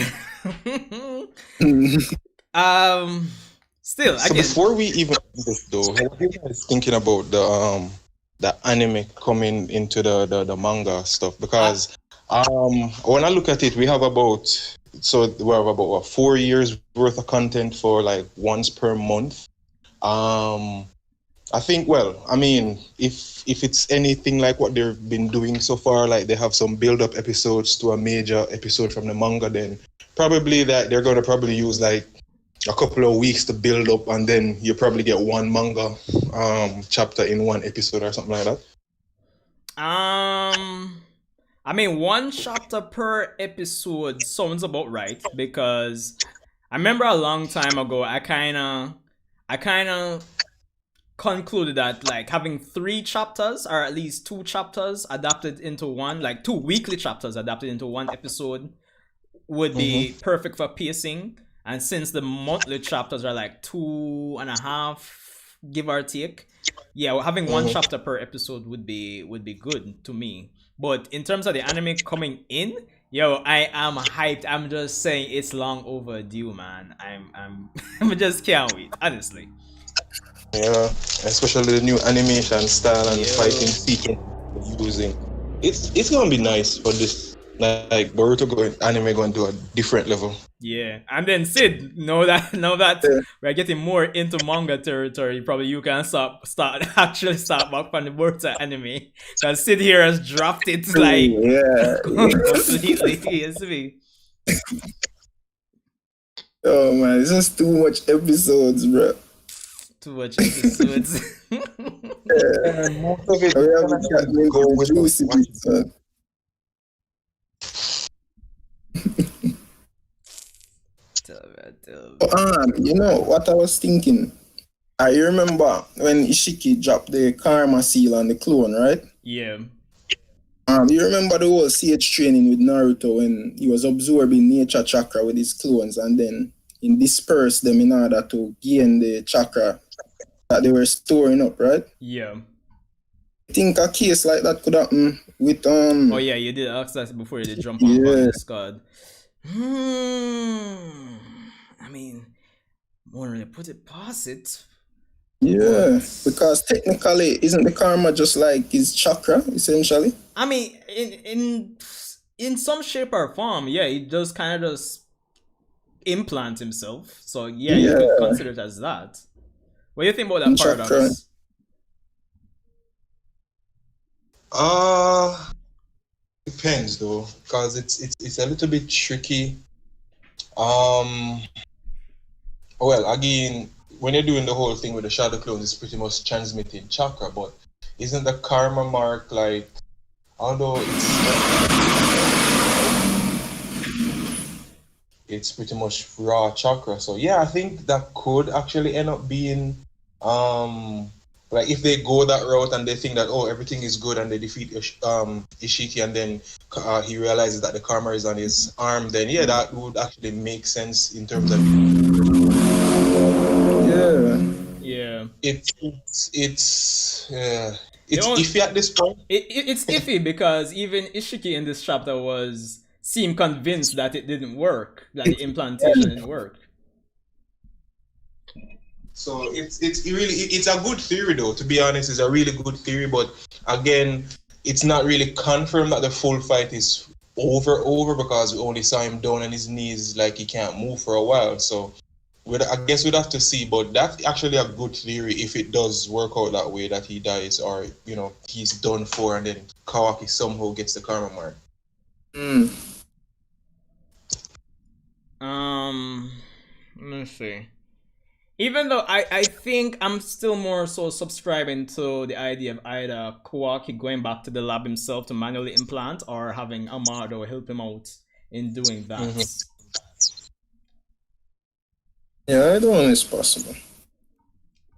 still, so before we even do this, though, how are you guys thinking about the anime coming into the manga stuff? Because when I look at it, we have about 4 years worth of content for like once per month. I think, if it's anything like what they've been doing so far, like they have some build-up episodes to a major episode from the manga, then probably that they're going to use like a couple of weeks to build up, and then you probably get one manga chapter in one episode or something like that. I mean, one chapter per episode sounds about right, because I remember a long time ago, I kind of concluded that like having 3 chapters or at least 2 chapters adapted into one, like 2 weekly chapters adapted into one episode would be perfect for pacing. And since the monthly chapters are like 2.5, give or take, yeah, having one chapter per episode would be good to me. But in terms of the anime coming in, Yo, I am hyped. I'm just saying it's long overdue, man. I just can't wait, honestly. Yeah, especially the new animation style and Yo. fighting sequence they're using. It's gonna be nice for this, like Boruto anime going to a different level. Yeah, and then Sid, now that Yeah. we're getting more into manga territory, probably you can start actually start back from the Boruto anime, because Sid here has dropped it like Yeah. completely. Yes, me. Oh man, it's just too much episodes, bro. Too much episodes. And most of it We haven't gotten into go the with juicy bits, man. You know what I was thinking? I remember when Isshiki dropped the karma seal on the clone, right? Yeah. You remember the whole CH training with Naruto when he was absorbing nature chakra with his clones and then he dispersed them in order to gain the chakra that they were storing up, right? Yeah. I think a case like that could happen with Oh yeah, you did ask that before you did jump on Discord. I mean, won't really put it past it. Yeah, because technically, isn't the karma just like his chakra, essentially? I mean, in some shape or form, yeah, he does kind of just implant himself. So yeah, you could consider it as that. What do you think about that paradox? Depends though, because it's a little bit tricky. Well, again, when you're doing the whole thing with the shadow clones, it's pretty much transmitting chakra, but isn't the karma mark like, although it's pretty much raw chakra, so yeah, I think that could actually end up being like if they go that route and they think that everything is good and they defeat Isshiki and then he realizes that the karma is on his arm, then yeah, that would actually make sense in terms of Yeah. It's iffy at this point. It's iffy because even Isshiki in this chapter seemed convinced that it didn't work, that the implantation didn't work. So it's a good theory though. To be honest, it's a really good theory. But again, it's not really confirmed that the full fight is over because we only saw him down on his knees, like he can't move for a while. So I guess we'd have to see. But that's actually a good theory if it does work out that way, that he dies or he's done for, and then Kawaki somehow gets the karma mark. Let me see. Even though I think I'm still more so subscribing to the idea of either Kawaki going back to the lab himself to manually implant or having Amado help him out in doing that. Mm-hmm. Yeah, I don't know it's possible.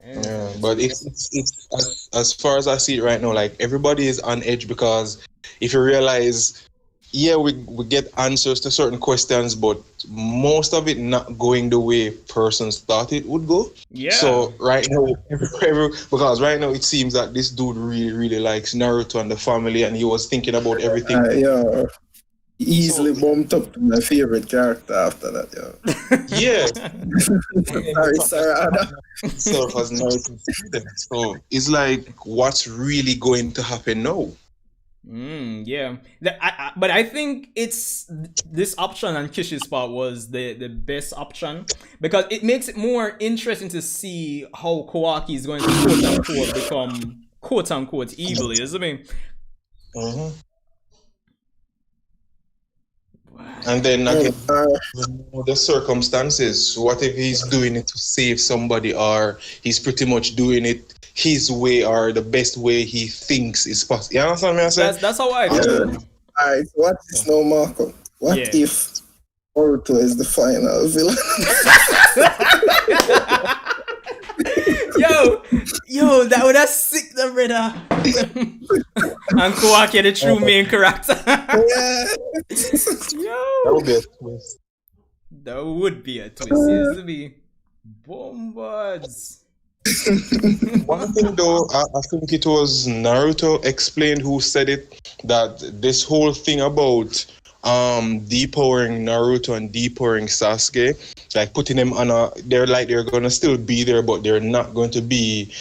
Yeah, but it's as far as I see it right now, like everybody is on edge because if you realize, yeah, we get answers to certain questions, but most of it not going the way persons thought it would go. Yeah. So right now, because right now it seems that this dude really, really likes Naruto and the family, and he was thinking about everything. Yeah. Easily bumped up to my favorite character after that, yeah. Sorry, Ada. So so it's like, what's really going to happen now? Yeah. But I think it's this option on Kishi's part was the best option because it makes it more interesting to see how Kawaki is going to quote unquote become quote unquote evil, isn't it? Mm-hmm. And then again, the circumstances. What if he's doing it to save somebody, or he's pretty much doing it his way or the best way he thinks is possible? You understand what I'm saying? That's how I feel. Alright, what is no Marco? What if Boruto is the final villain? Yo, that would have sick the brother. And Kawaki, the true main character. Yo, that would be a twist. That would be a twist. Yes, to be bombards. One thing though, I think it was Naruto explained who said it, that this whole thing about depowering Naruto and depowering Sasuke, like putting them on they're gonna still be there, but they're not going to be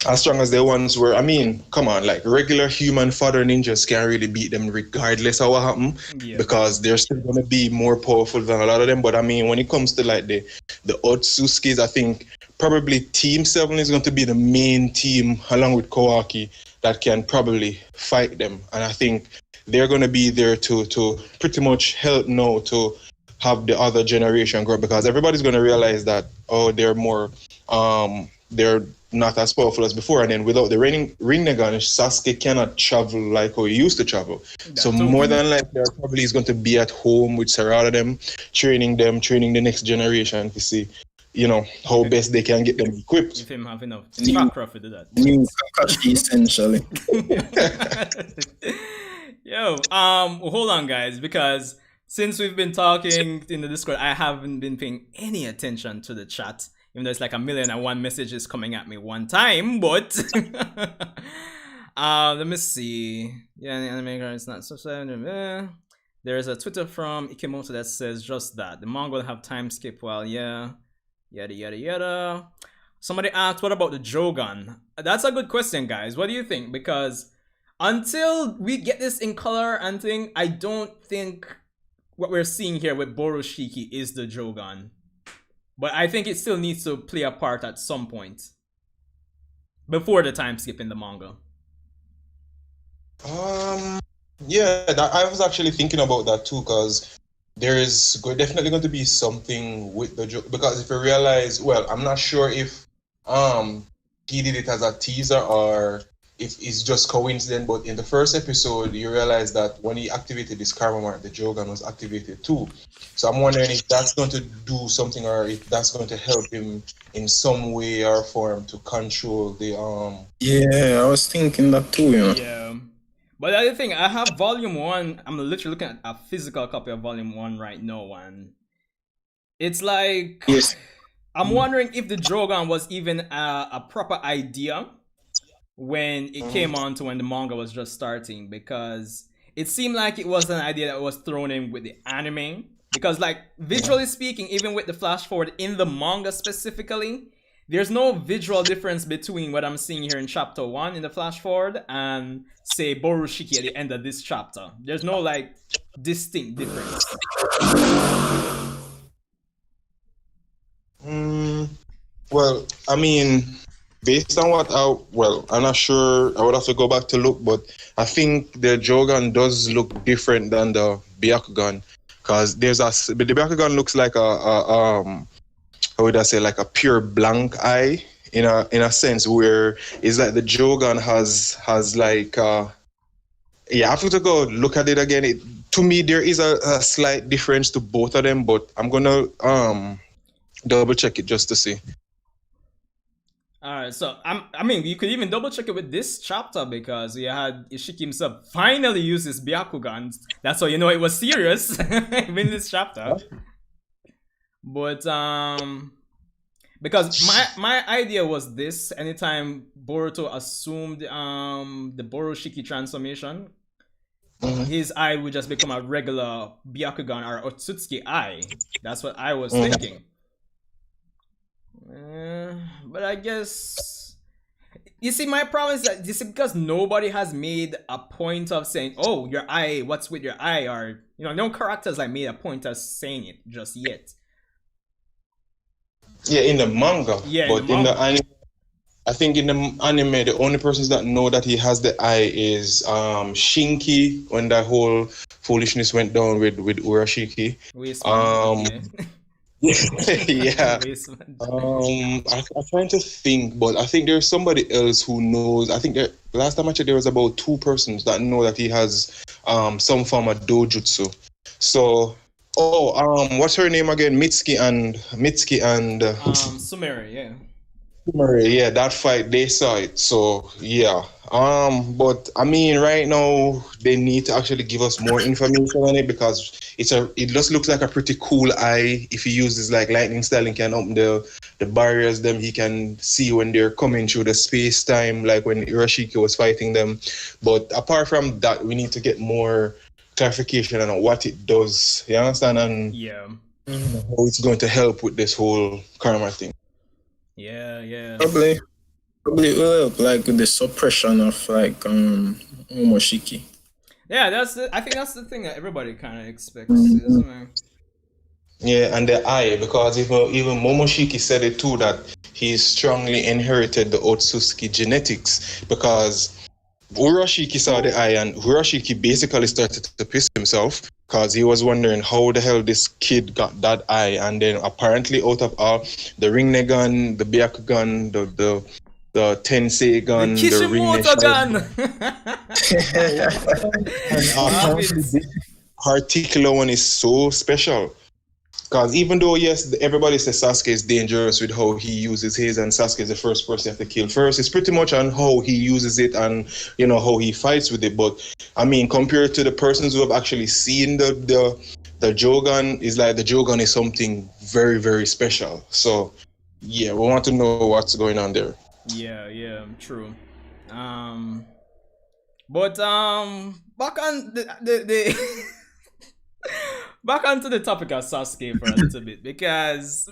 as strong as they once were. I mean, come on, like regular human fodder ninjas can't really beat them regardless of what happened, because they're still gonna be more powerful than a lot of them. But I mean, when it comes to like the Otsutskis, I think probably Team 7 is going to be the main team along with Kawaki that can probably fight them. And I think they're going to be there to pretty much help now to have the other generation grow, because everybody's going to realize that, they're more, they're not as powerful as before. And then without the Rinnegan, Sasuke cannot travel like how he used to travel. So more than likely, there probably is going to be at home with Sarada them, training the next generation to see, how best they can get them equipped. If him have enough chakra to do that. New Kakashi, essentially. Yo, hold on, guys, because since we've been talking in the Discord, I haven't been paying any attention to the chat, even though it's like 1,000,001 messages coming at me one time. But let me see. Yeah, the animator is not so sad. There's a Twitter from Ikemoto that says just that the manga will have time skip while yada yada yada. Somebody asked, what about the Jogan? That's a good question, guys. What do you think? Because until we get this in color and thing, I don't think what we're seeing here with Momoshiki is the Jogan. But I think it still needs to play a part at some point before the time skip in the manga. Yeah, I was actually thinking about that too, because there is definitely going to be something with the Jogan, because if you realize, well, I'm not sure if he did it as a teaser or if it's just coincidence, but in the first episode, you realize that when he activated this karma mark, the Jogan was activated too. So I'm wondering if that's going to do something, or if that's going to help him in some way or form to control the Yeah, I was thinking that too, Yeah. But the other thing, I have volume 1. I'm literally looking at a physical copy of volume 1 right now, and it's like, yes. I'm wondering if the Jogan was even a proper idea when it came on to when the manga was just starting, because it seemed like it was an idea that was thrown in with the anime, because like visually speaking, even with the flash forward in the manga specifically, there's no visual difference between what I'm seeing here in chapter 1 in the flash forward and say Momoshiki at the end of this chapter. There's no like distinct difference. Well, I mean, based on I'm not sure, I would have to go back to look, but I think the Jogan does look different than the Byakugan, because the Byakugan looks like how would I say, like a pure blank eye in a sense, where it's like the Jogan has like I have to go look at it again. To me, there is a slight difference to both of them, but I'm gonna double check it just to see. Alright, so I mean, you could even double check it with this chapter, because we had Isshiki himself finally use his Byakugan. That's how you know it was serious in this chapter. But because my idea was this: anytime Boruto assumed the Momoshiki transformation, his eye would just become a regular Byakugan or Otsutsuki eye. That's what I was thinking. But I guess, you see, my problem is that this is because nobody has made a point of saying, oh, your eye, what's with your eye, or no characters like made a point of saying it just yet. Yeah, in the manga. Yeah, but in the anime, I think in the anime, the only persons that know that he has the eye is Shinki, when that whole foolishness went down with Urashiki. Yeah. I'm trying to think, but I think there's somebody else who knows. I think last time I checked, there was about 2 persons that know that he has some form of dojutsu. So, what's her name again? Mitsuki and Sumeri, yeah. Yeah, that fight, they saw it. So yeah. But I mean, right now they need to actually give us more information on it, because it just looks like a pretty cool eye. If he uses like lightning style and can open the barriers, then he can see when they're coming through the space time, like when Urashiki was fighting them. But apart from that, we need to get more clarification on what it does. You understand? And Yeah. how it's going to help with this whole karma thing. Yeah. Probably it will help like with the suppression of like Momoshiki. Yeah, I think that's the thing that everybody kind of expects, isn't it? Yeah, and the eye, because even Momoshiki said it too, that he strongly inherited the Otsutsuki genetics, because Urashiki saw the eye and Urashiki basically started to piss himself because he was wondering how the hell this kid got that eye, and then apparently out of all the Rinnegan, the Byakugan, the Tensei gun, The the Kishimoto gun! and apparently this particular one is so special. Because even though, yes, everybody says Sasuke is dangerous with how he uses his, and Sasuke is the first person you have to kill first, it's pretty much on how he uses it and, you know, how he fights with it. But, I mean, compared to the persons who have actually seen the Jogan, is like the Jogan is something very, very special. So, yeah, we want to know what's going on there. Yeah, true. But back on the back onto the topic of Sasuke for a little bit, because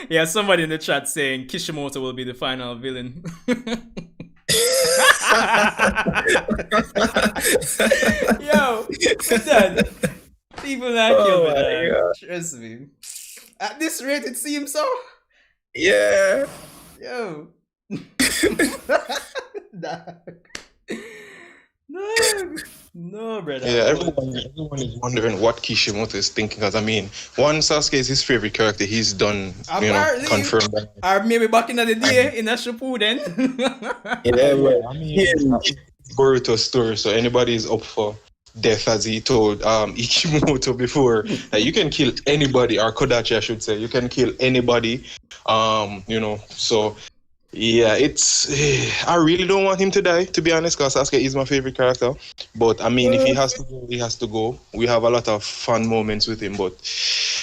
yeah, somebody in the chat saying Kishimoto will be the final villain. Yo, done. People not kill me, dog. Trust me. At this rate, it seems so. Yeah. Yo. No, brother. Yeah, everyone is wondering what Kishimoto is thinking, because I mean, one, Sasuke is his favorite character. He's done, Apparently, confirmed. Or maybe back in the day in a Shippuden. Yeah, well, I mean, Boruto story, so anybody is up for death, as he told Ichimoto before. You can kill anybody, or Kodachi, I should say. You can kill anybody. So yeah, I really don't want him to die, to be honest, because Sasuke is my favorite character. But I mean, if he has to go, he has to go. We have a lot of fun moments with him, but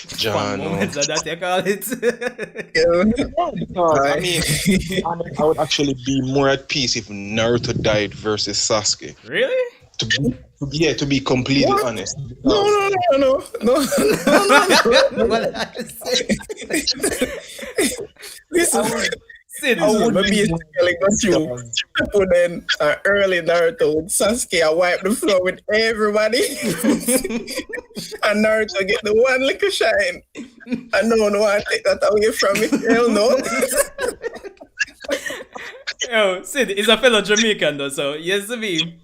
Fun moments, that you call it. because I mean, I would actually be more at peace if Naruto died versus Sasuke. Really? To be completely honest. No. What I say? Listen, Sid, I would be telling you put in early Naruto with Sasuke. I wipe the floor with everybody, and Naruto get the one little shine. I no one want to take that away from me. Hell no. Yo, Sid is a fellow Jamaican though, so yes, me.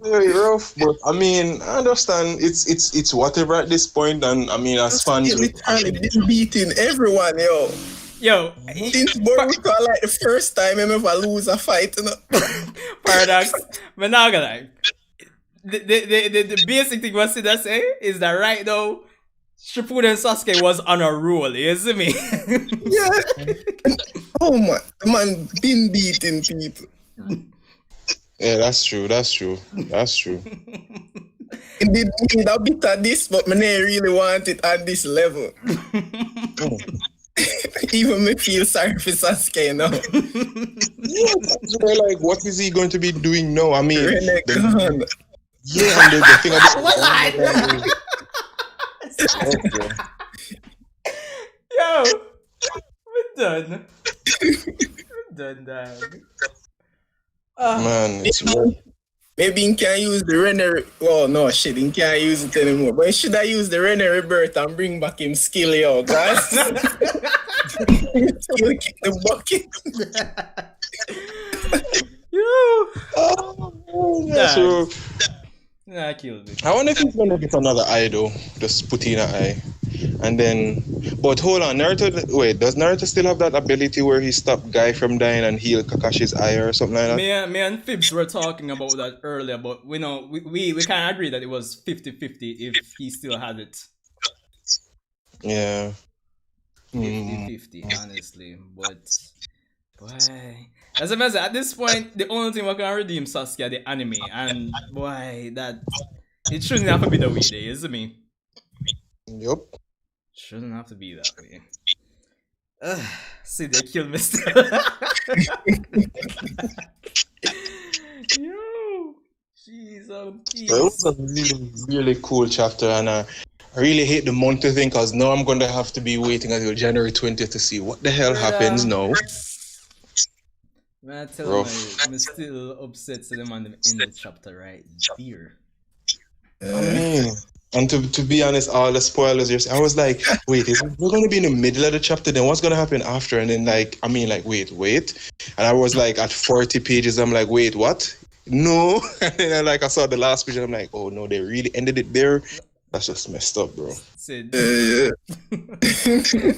Very rough, but I mean, I understand it's whatever at this point, and I mean, as fans, Literally been beating everyone, yo. Since Boruto, like the first time I ever lose a fight, you know? Paradox, but not gonna lie. The basic thing what Sid say is that right now, Shippuden Sasuke was on a roll, you see me? Yeah. Oh my, man, been beating people. yeah, that's true. It did need a bit of this, but I really want it at this level. Even me feel sorry for Sasuke now. Yeah, like, what is he going to be doing now? I mean, Renegade. the thing Yo, we're done. We're done, dog. man, it's rough. Maybe he can't use the Rene. Oh no, shit, he can't use it anymore. But should I use the Rene Rebirth and bring back him skill, yo, guys? Skill kick the bucket. That's rough. Nah, killed me. I wonder if he's gonna get another eye though. Just put in an eye. And then, but hold on, does Naruto still have that ability where he stopped Guy from dying and healed Kakashi's eye or something like that? Me and Fibs were talking about that earlier, but we kind of agree that it was 50-50 if he still had it. Yeah. 50-50, honestly. But, boy. As I mentioned, at this point, the only thing we can redeem Sasuke are the anime. And, boy, it shouldn't have to be the way they, isn't it? Yup. Shouldn't have to be that way. See, they killed me still. Yo, Jesus. It was a really, really cool chapter, and I really hate the monthly thing because now I'm going to have to be waiting until January 20th to see what the hell happens now. Man, I tell him I'm still upset to them on the end of the chapter right here. I mean, and to be honest, all the spoilers, I was like, wait, we're going to be in the middle of the chapter, then what's going to happen after? And then wait. And I was like at 40 pages, I'm like, wait, what? No. And then I saw the last page and I'm like, oh no, they really ended it there. That's just messed up, bro.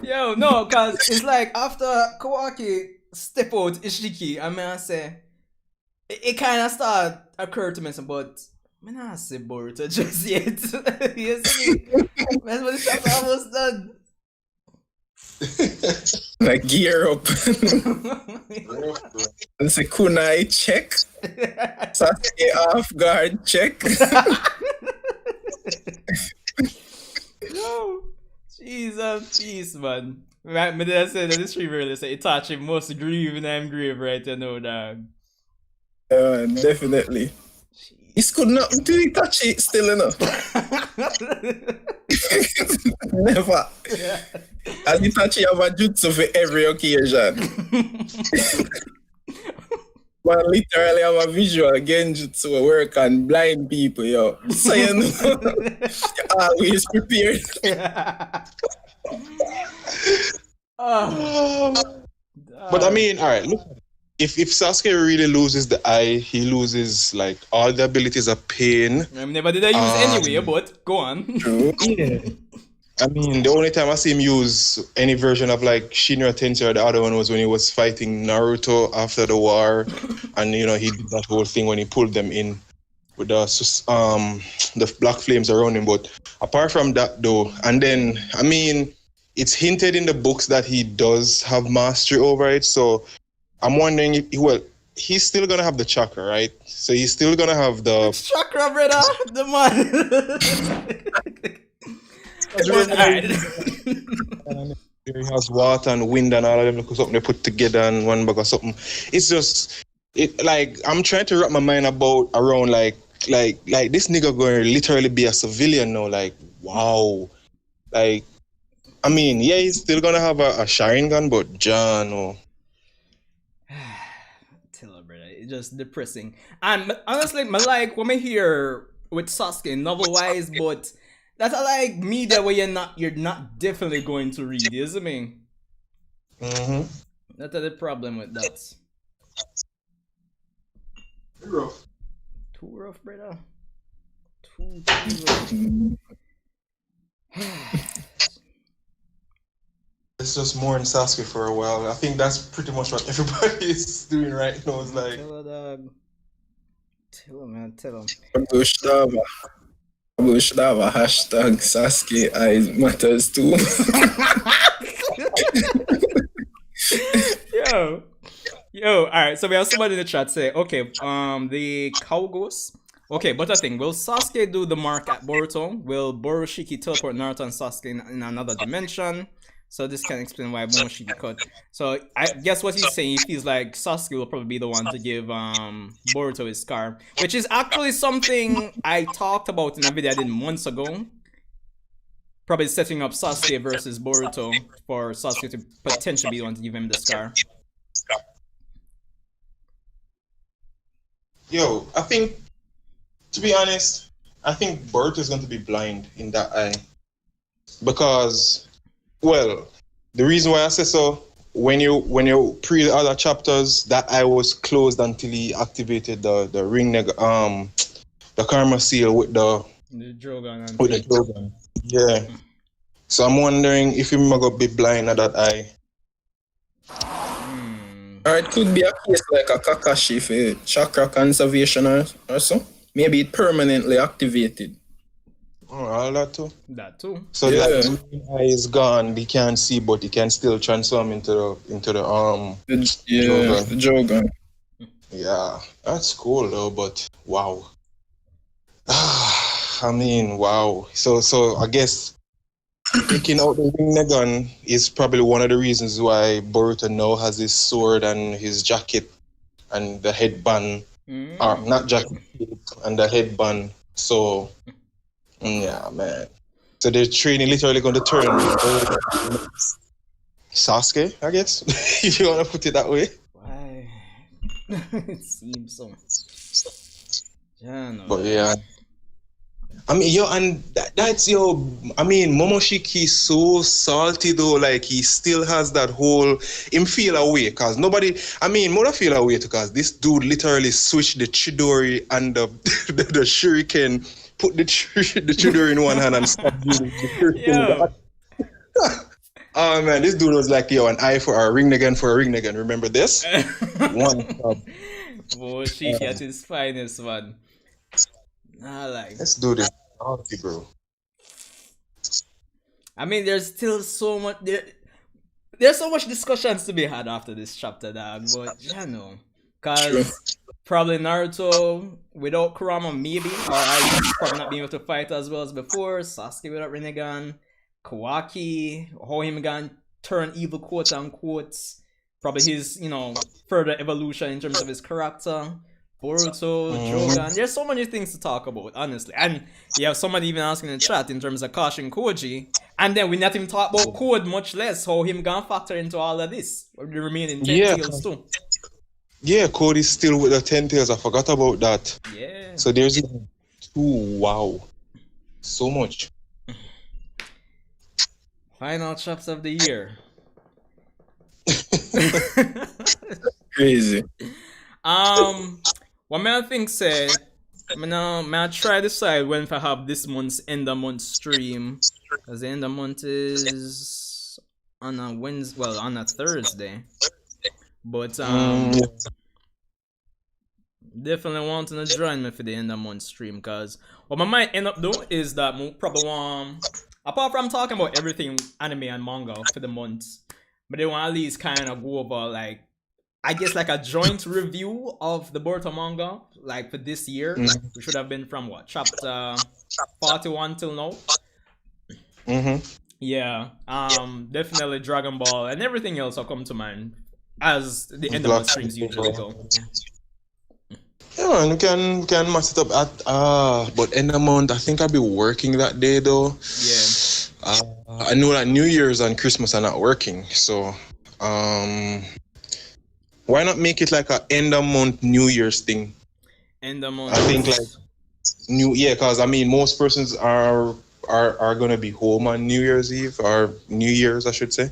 Yo, no, cause it's like after Kawaki step out Isshiki, I mean I say it kind of start occur to me, but I not say Boruto just yet. You see, man, when the chapter almost done. Like gear up. It's a kunai check. Sasuke off guard check. No, Jesus, peace, man. Right, but I said that this streamer really say Itachi must grieve and I'm grieve right now, dog. Definitely. This could not do Itachi still enough. Never. Yeah. And Itachi have a jutsu for every occasion. Man literally have a visual genjutsu work on blind people, yo. So you know, you're always prepared. But I mean, all right, look. If Sasuke really loses the eye, he loses like all the abilities of pain. I never did I use anyway, but go on. True. Yeah. I mean, the only time I see him use any version of like Shinra Tensei or the other one was when he was fighting Naruto after the war, and he did that whole thing when he pulled them in with the black flames around him. But apart from that, though, and then I mean, it's hinted in the books that he does have mastery over it. So I'm wondering if he's still gonna have the chakra, right? So he's still gonna have the chakra, brother, the man. He has water and wind and all of them, something they put together in one bag or something. It's just I'm trying to wrap my mind around like this nigga going to literally be a civilian now. Like, wow. Like, I mean, yeah, he's still gonna have a Sharingan, but John, oh. Tell her, brother, it's just depressing. And honestly, I like what I hear with Sasuke novel wise, but that's like media where you're not definitely going to read, you see me? Mm-hmm. That's the problem with that. Too rough. Too rough, brother. Too rough. It's just more in Sasuke for a while. I think that's pretty much what everybody is doing right now. It's like tell her, dog. Tell him, man. Tell him. We should have a hashtag Sasuke eyes matters too. Yo, alright, so we have somebody in the chat say, okay, the cow goes. Okay, but I think, will Sasuke do the mark at Boruto? Will Momoshiki teleport Naruto and Sasuke in another dimension? So this can explain why Momoshiki cut. So I guess what he's saying, he feels like Sasuke will probably be the one to give Boruto his scar, which is actually something I talked about in a video I did months ago. Probably setting up Sasuke versus Boruto for Sasuke to potentially be the one to give him the scar. Yo, I think, to be honest, I think Boruto is going to be blind in that eye. Because, well, the reason why I say so, when you pre the other chapters, that eye was closed until he activated the karma seal with the Jogan. Yeah. So I'm wondering if he's gonna be blind at that eye. Or it could be a case like a Kakashi for chakra conservation or so. Maybe it permanently activated. Oh, all that too? That too. So that eye is gone, he can't see, but he can still transform into the Jogan. The Jogan. Yeah, that's cool though, but wow. I mean, wow. So I guess taking out the gun is probably one of the reasons why Boruto now has his sword and his jacket and the headband, or not jacket, and the headband. So yeah, man. So they're training literally going to turn Sasuke, I guess, if you want to put it that way. Why? It seems so. Yeah, no. But yeah. I mean, yo, and that's yo. I mean, Momoshiki is so salty though. Like he still has that whole him feel away because nobody. I mean, Mother feel away because this dude literally switched the Chidori and the Shuriken, put the Chidori in one hand and stopped using the Shuriken. Oh man, this dude was like, yo, an eye for a ring again for a ring again. Remember this? One stop. Momoshiki at his finest, man. Nah, like Let's do this. Salty, bro. I mean, there's still so much there's so much discussions to be had after this chapter, dog. But you know, cause probably Naruto without Kurama, maybe, or at least probably not being able to fight as well as before. Sasuke without Rinnegan, Kawaki, how him gonna turn evil, quote unquote. Probably his, further evolution in terms of his character. Boruto, Jogan. There's so many things to talk about, honestly. And you have somebody even asking in the chat in terms of Kashin Koji. And then we not even talk about Code, much less how him gonna factor into all of this. Or the remaining 10 tails too. Yeah, Cody's still with the 10 tails. I forgot about that. Yeah. So there's even 2. Wow. So much. Final chapter of the year. Crazy. What may I think say, may I try decide when to have this month's end of month stream. Because the end of month is on a Wednesday, well, on a Thursday. But definitely wanting to join me for the end of month stream. Because what I might end up doing is that probably apart from talking about everything anime and manga for the month, but they want at least kind of go over like, I guess like a joint review of the Boruto manga, like for this year, which should have been from what, chapter 41 till now. Yeah, definitely Dragon Ball and everything else will come to mind as the end of the streams usually go. Yeah, man, we can match it up at but end of month. I think I'll be working that day though. Yeah. I know that New Year's and Christmas are not working, so why not make it like a end of month New Year's thing? End of month. I think like because I mean most persons are gonna be home on New Year's Eve or New Year's, I should say.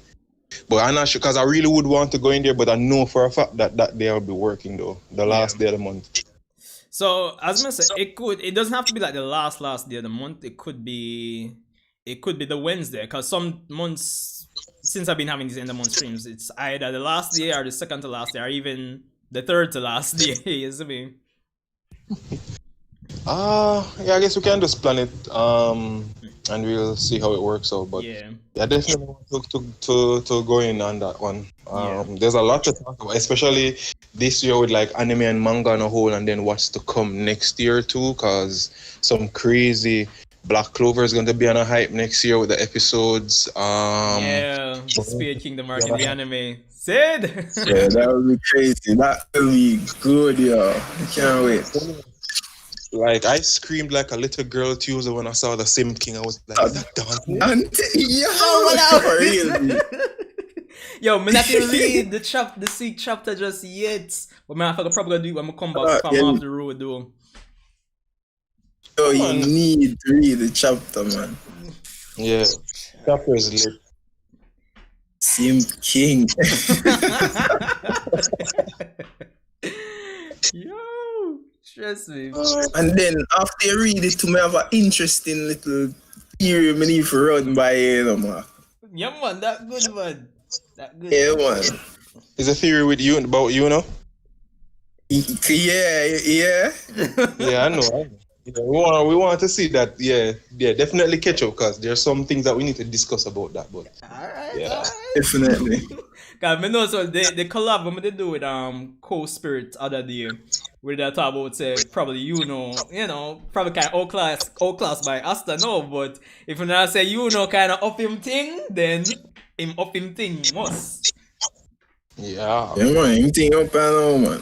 But I'm not sure because I really would want to go in there, but I know for a fact that day I'll be working though, the last day of the month. So as I said, it doesn't have to be like the last day of the month. It could be the Wednesday, because some months since I've been having these end of month streams, it's either the last day or the second to last day or even the third to last day. You see me? Yeah, I guess we can just plan it and we'll see how it works out. But yeah, definitely want to go in on that one. There's a lot to talk about, especially this year with like anime and manga on a whole, and then what's to come next year too, because some crazy Black Clover is going to be on a hype next year with the episodes. Spirit Kingdom arc in the anime. Sid! Yeah, that would be crazy. That would be good, yo. I can't wait. Like, I screamed like a little girl Tuesday when I saw the Sim King. I was like, is that done? Yo, I'm not even read the Seek chapter just yet. But man, I'm probably gonna do it when I come back from off the road, though. Yo, you need to read the chapter, man. Yeah, chapter is lit. Sim King. Yo, stress me. And then after you read it, to me have an interesting little theory I need to run by, man. Yeah, man, that good, man. That good. Yeah, man. Is a theory with you about you know? Yeah. Yeah, I know. Yeah, we want to see that. Yeah, definitely catch up, because there's some things that we need to discuss about that. But Alright. Definitely. Cause I know so the collab when they do with Co-Spirit other day, where they talk about say probably probably kind of outclass by Asta but if you not say kind of up him thing, then him up him thing must. yeah, man, him thing up and on, man.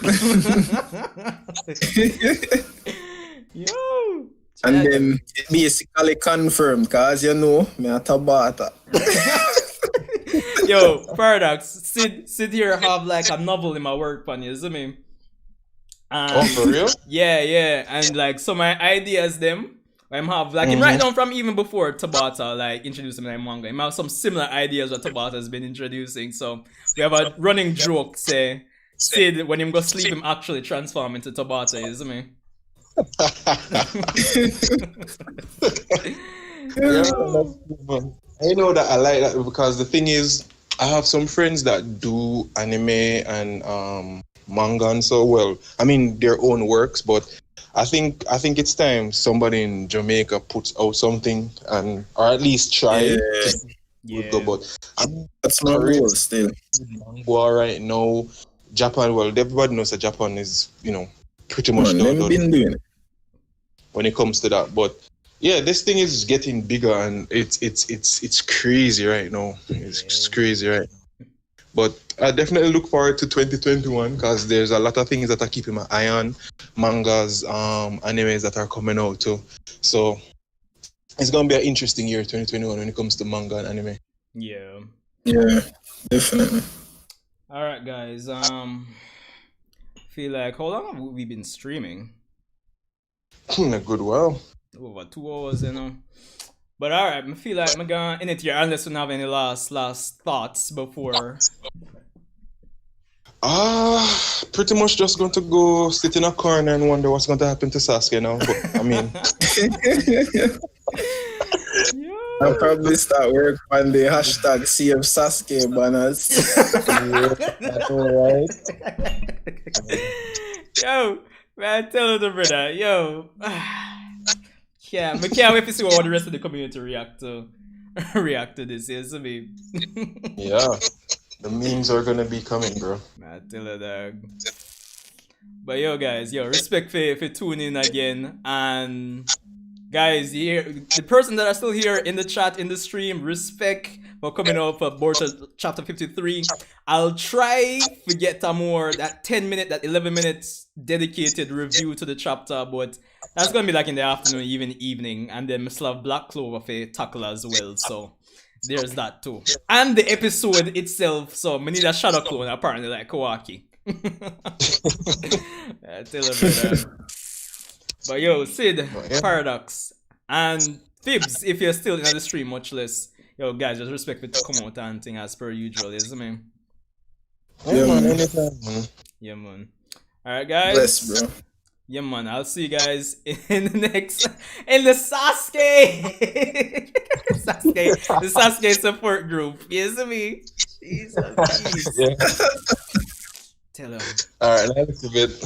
Yo. And then it basically confirmed, cause you know, me a Tabata. Yo, Paradox, sit here have like a novel in my work pan, you see me? Oh, for real? Yeah, and like some my ideas them. I'm have like him right down from even before Tabata like introduced him in manga. Him have some similar ideas what Tabata has been introducing. So we have a running joke say Sid when him go sleep him actually transform into Tabata, you see me? Yeah, that's good, man. I know that I like that because the thing is, I have some friends that do anime and manga and so well. I mean their own works, but I think it's time somebody in Jamaica puts out something and or at least try. Yeah. But I'm That's my goal still. manga right now. Japan, well, everybody knows that Japan is, pretty much Man, them been doing it. when it comes to that. But yeah, this thing is getting bigger and it's crazy right now. It's crazy right now. But I definitely look forward to 2021 because there's a lot of things that are keeping my eye on, mangas, animes that are coming out too. So it's gonna be an interesting year, 2021, when it comes to manga and anime. Yeah. Yeah, definitely. All right, guys. Feel like how long have we been streaming? A good while. Over 2 hours, you know. But all right, I feel like I'm gonna end it here unless we don't have any last thoughts before. Pretty much just going to go sit in a corner and wonder what's going to happen to Sasuke now. But I mean, I'll probably start work on the hashtag CF Sasuke banners. that's all right. Yo, man, tell the brother, yo. Yeah, I can't wait to see what the rest of the community react to this. Yes, me. Yeah, the memes are gonna be coming, bro. Man, tell her dog. But yo, guys, respect for tuning in again. And guys, the person that are still here in the chat, in the stream, respect for coming out for Boruto chapter 53. I'll try to get a more, that 10 minute, that 11 minutes dedicated review to the chapter, but that's gonna be like in the afternoon, even evening, and then we still have Black Clover for tackle as well, so there's that too. And the episode itself, so we need a shadow clone apparently like Kawaki. Tell her brother. But yo, Sid, Paradox, and Fibs, if you're still in the stream, much less. Yo, guys, just respect me to come out and thing as per usual, isn't it? Yeah, man, anytime, man. Yeah, man. Alright, guys. Bless, bro. Yeah, man. I'll see you guys in the next, in the Sasuke, the Sasuke support group. Yes, me. Jesus. Yeah. Tell him. All right, that's a bit.